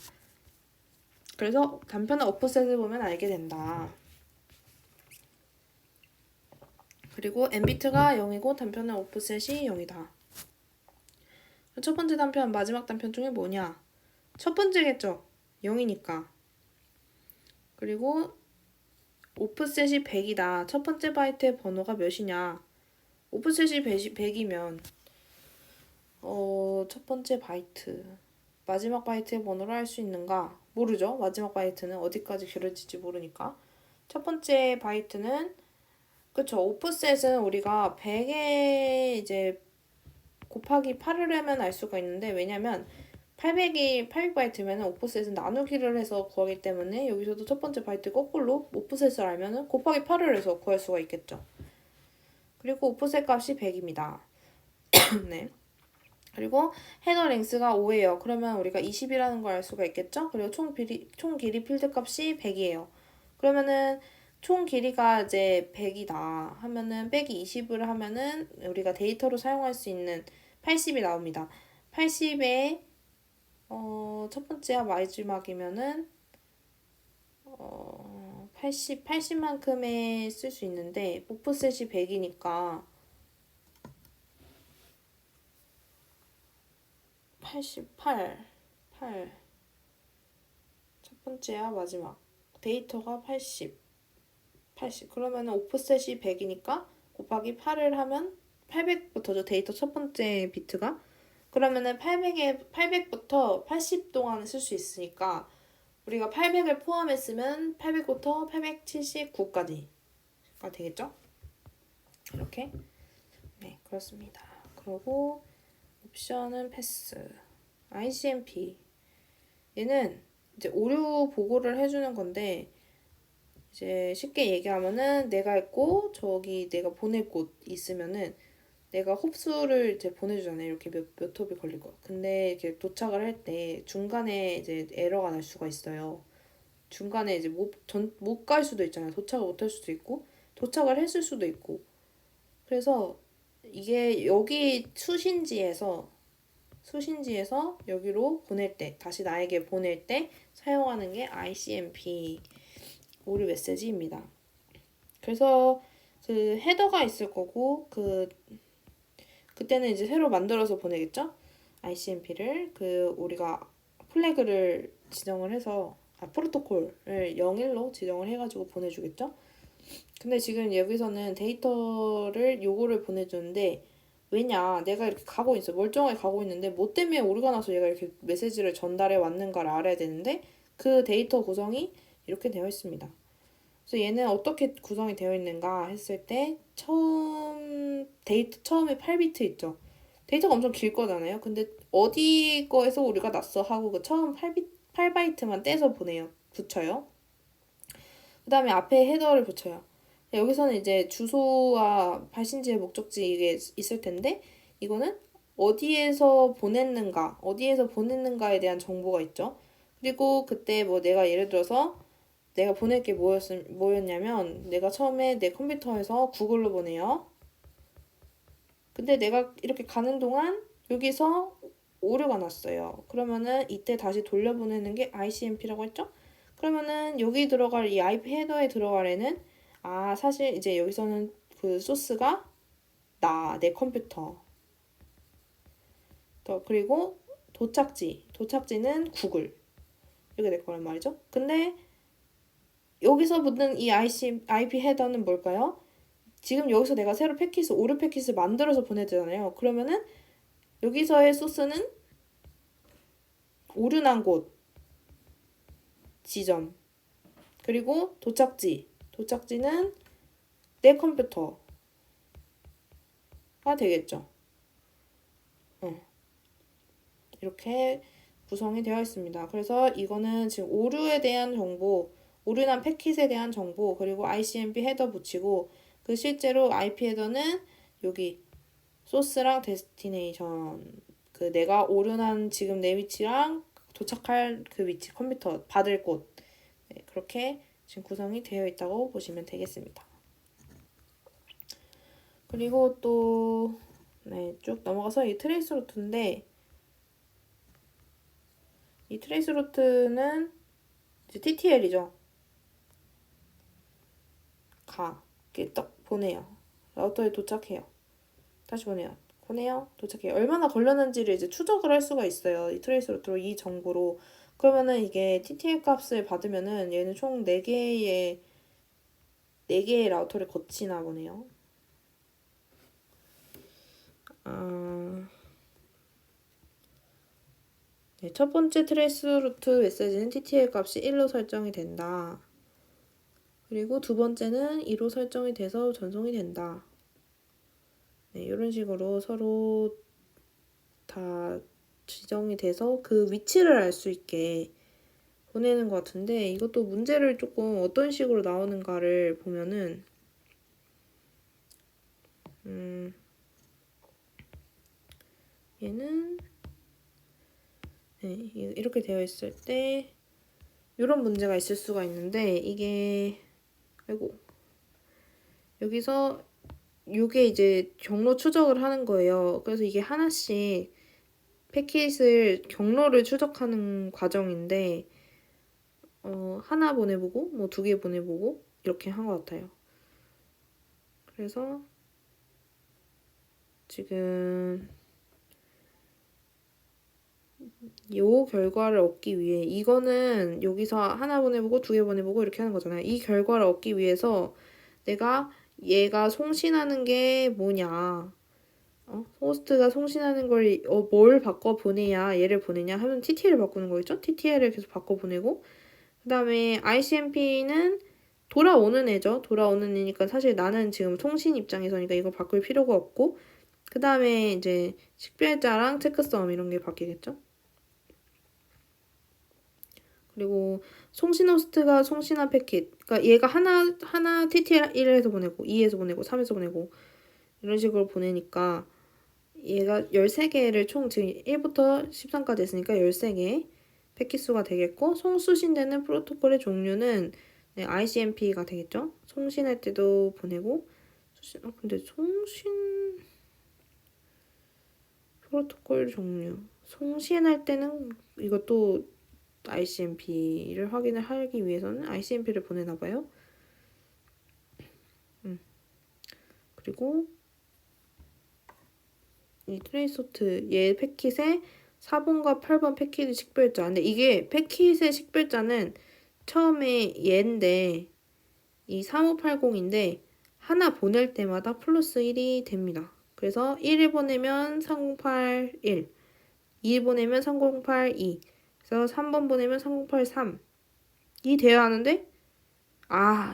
그래서 단편의 오프셋을 보면 알게 된다. 그리고 M비트가 0이고 단편의 오프셋이 0이다. 첫 번째 단편, 마지막 단편 중에 뭐냐? 첫 번째겠죠? 0이니까. 그리고 오프셋이 100이다. 첫 번째 바이트의 번호가 몇이냐? 오프셋이 100이면 첫 번째 바이트, 마지막 바이트의 번호를 알 수 있는가? 모르죠. 마지막 바이트는 어디까지 길어질지 모르니까. 첫 번째 바이트는 그쵸. 오프셋은 우리가 100에 이제 곱하기 8을 하면 알 수가 있는데, 왜냐면 800바이트면 오프셋은 나누기를 해서 구하기 때문에 여기서도 첫 번째 바이트 거꾸로 오프셋을 알면은 곱하기 8을 해서 구할 수가 있겠죠. 그리고 오프셋 값이 100입니다. 네. 그리고 헤더 랭스가 5예요. 그러면 우리가 20이라는 걸 알 수가 있겠죠? 그리고 총 길이 필드 값이 100이에요. 그러면은 총 길이가 이제 100이다 하면은 빼기 20을 하면은 우리가 데이터로 사용할 수 있는 80이 나옵니다. 80에 첫 번째와 마지막이면은 80만큼에 쓸 수 있는데 오프셋이 100이니까 88 첫 번째와 마지막 데이터가 80 그러면 오프셋이 100이니까 곱하기 8을 하면 800부터죠. 데이터 첫 번째 비트가. 그러면은 800부터 80 동안 쓸 수 있으니까 우리가 800을 포함했으면 800부터 879까지가 되겠죠? 이렇게. 네, 그렇습니다. 그리고 옵션은 패스. ICMP. 얘는 이제 오류 보고를 해주는 건데, 이제 쉽게 얘기하면은 내가 있고 저기 내가 보낼 곳 있으면은 내가 흡수를 이제 보내주잖아요. 이렇게 몇 홉이 걸리고. 근데 이렇게 도착을 할 때 중간에 이제 에러가 날 수가 있어요. 중간에 이제 못 갈 수도 있잖아요. 도착을 못 할 수도 있고 도착을 했을 수도 있고. 그래서 이게 여기 수신지에서 여기로 보낼 때, 다시 나에게 보낼 때 사용하는 게 ICMP 오류 메시지입니다. 그래서 그 헤더가 있을 거고 그때는 이제 새로 만들어서 보내겠죠? ICMP를 우리가 플래그를 지정을 해서 프로토콜을 01로 지정을 해가지고 보내주겠죠? 근데 지금 여기서는 데이터를 요거를 보내주는데 왜냐 내가 이렇게 가고 있어 멀쩡하게 가고 있는데 뭐 때문에 오류가 나서 얘가 이렇게 메시지를 전달해 왔는가를 알아야 되는데 그 데이터 구성이 이렇게 되어 있습니다. 그래서 얘는 어떻게 구성이 되어 있는가 했을 때 데이터 처음에 8비트 있죠. 데이터가 엄청 길 거잖아요. 근데 어디 거에서 우리가 났어 하고 그 처음 8바이트만 떼서 붙여요. 그 다음에 앞에 헤더를 붙여요. 여기서는 이제 주소와 발신지의 목적지 이게 있을 텐데 이거는 어디에서 보냈는가에 대한 정보가 있죠. 그리고 그때 뭐 내가 예를 들어서 내가 보낼 게 뭐였냐면 내가 처음에 내 컴퓨터에서 구글로 보내요. 근데 내가 이렇게 가는 동안 여기서 오류가 났어요. 그러면은 이때 다시 돌려보내는 게 ICMP라고 했죠? 그러면은 여기 들어갈 이 IP 헤더에 들어갈 애는 사실 이제 여기서는 그 소스가 내 컴퓨터. 그리고 도착지는 구글. 이렇게 될 거란 말이죠. 근데 여기서 붙는 이 IP 헤더는 뭘까요? 지금 여기서 내가 새로 오류 패킷을 만들어서 보내잖아요. 그러면은 여기서의 소스는 오류난 곳 지점 그리고 도착지는 내 컴퓨터가 되겠죠. 이렇게 구성이 되어 있습니다. 그래서 이거는 지금 오류에 대한 정보, 오류난 패킷에 대한 정보, 그리고 ICMP 헤더 붙이고 그 실제로 IP 헤더는 여기 소스랑 데스티네이션 내가 오류난 지금 내 위치랑 도착할 그 위치 컴퓨터 받을 곳 그렇게 지금 구성이 되어 있다고 보시면 되겠습니다. 그리고 또 쭉 넘어가서 이 트레이스 루트인데 이 트레이스 루트는 이제 TTL이죠. 이렇게 딱 보내요. 라우터에 도착해요. 다시 보내요. 보내요. 도착해요. 얼마나 걸렸는지를 이제 추적을 할 수가 있어요. 이 트레이스 루트로 이 정보로. 그러면은 이게 TTL 값을 받으면은 얘는 총 4개의 라우터를 거치나 보네요. 네, 첫 번째 트레이스 루트 메시지는 TTL 값이 1로 설정이 된다. 그리고 두 번째는 2로 설정이 돼서 전송이 된다. 네, 이런 식으로 서로 다 지정이 돼서 그 위치를 알 수 있게 보내는 것 같은데, 이것도 문제를 조금 어떤 식으로 나오는가를 보면은 얘는 네, 이렇게 되어 있을 때 이런 문제가 있을 수가 있는데, 이게 아이고 여기서 이게 이제 경로 추적을 하는 거예요. 그래서 이게 하나씩 패킷을 경로를 추적하는 과정인데 하나 보내보고 뭐 2개 보내보고 이렇게 한 것 같아요. 그래서 지금 요 결과를 얻기 위해, 이거는 여기서 하나 보내보고 2개 보내보고 이렇게 하는 거잖아요. 이 결과를 얻기 위해서 내가 얘가 송신하는 게 뭐냐, 호스트가 송신하는 걸 뭘 바꿔 보내야 얘를 보내냐 하면 TTL을 바꾸는 거겠죠? TTL을 계속 바꿔 보내고, 그 다음에 ICMP는 돌아오는 애죠. 돌아오는 애니까 사실 나는 지금 송신 입장에서니까 이걸 바꿀 필요가 없고, 그 다음에 이제 식별자랑 체크섬 이런 게 바뀌겠죠. 그리고 송신 호스트가 송신한 패킷, 그러니까 얘가 하나 TTL 1에서 보내고 2에서 보내고 3에서 보내고 이런 식으로 보내니까 얘가 13개를 총 지금 1부터 13까지 했으니까 13개 패킷 수가 되겠고, 송수신되는 프로토콜의 종류는 네, ICMP가 되겠죠. 송신할 때도 보내고 근데 송신 프로토콜 종류, 송신할 때는 이것도 ICMP를 확인을 하기 위해서는 ICMP를 보내나 봐요. 그리고 이 트레이소트 얘 패킷에 4번과 8번 패킷의 식별자. 근데 이게 패킷의 식별자는 처음에 얘인데 이 3580인데 하나 보낼 때마다 플러스 1이 됩니다. 그래서 1을 보내면 3081, 2를 보내면 3082, 그래서 3번 보내면 3083이 돼야 하는데,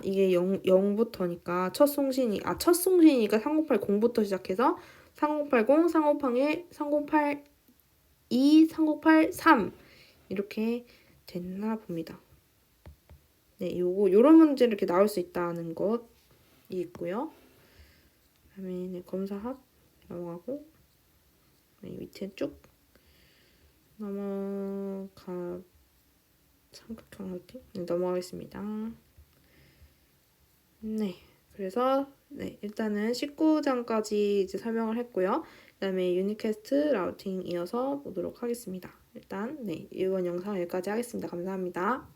이게 0부터니까 첫 송신이니까 3080부터 시작해서 3080, 3081, 3082, 3083 이렇게 됐나 봅니다. 네, 요런 문제 이렇게 나올 수 있다는 것이 있고요. 그다음에 네, 검사합 넘어가고, 네, 밑에 쭉 삼각형 할게. 네, 넘어가겠습니다. 네, 그래서 네, 일단은 19장까지 이제 설명을 했고요. 그다음에 유니캐스트 라우팅 이어서 보도록 하겠습니다. 일단 네, 이번 영상 여기까지 하겠습니다. 감사합니다.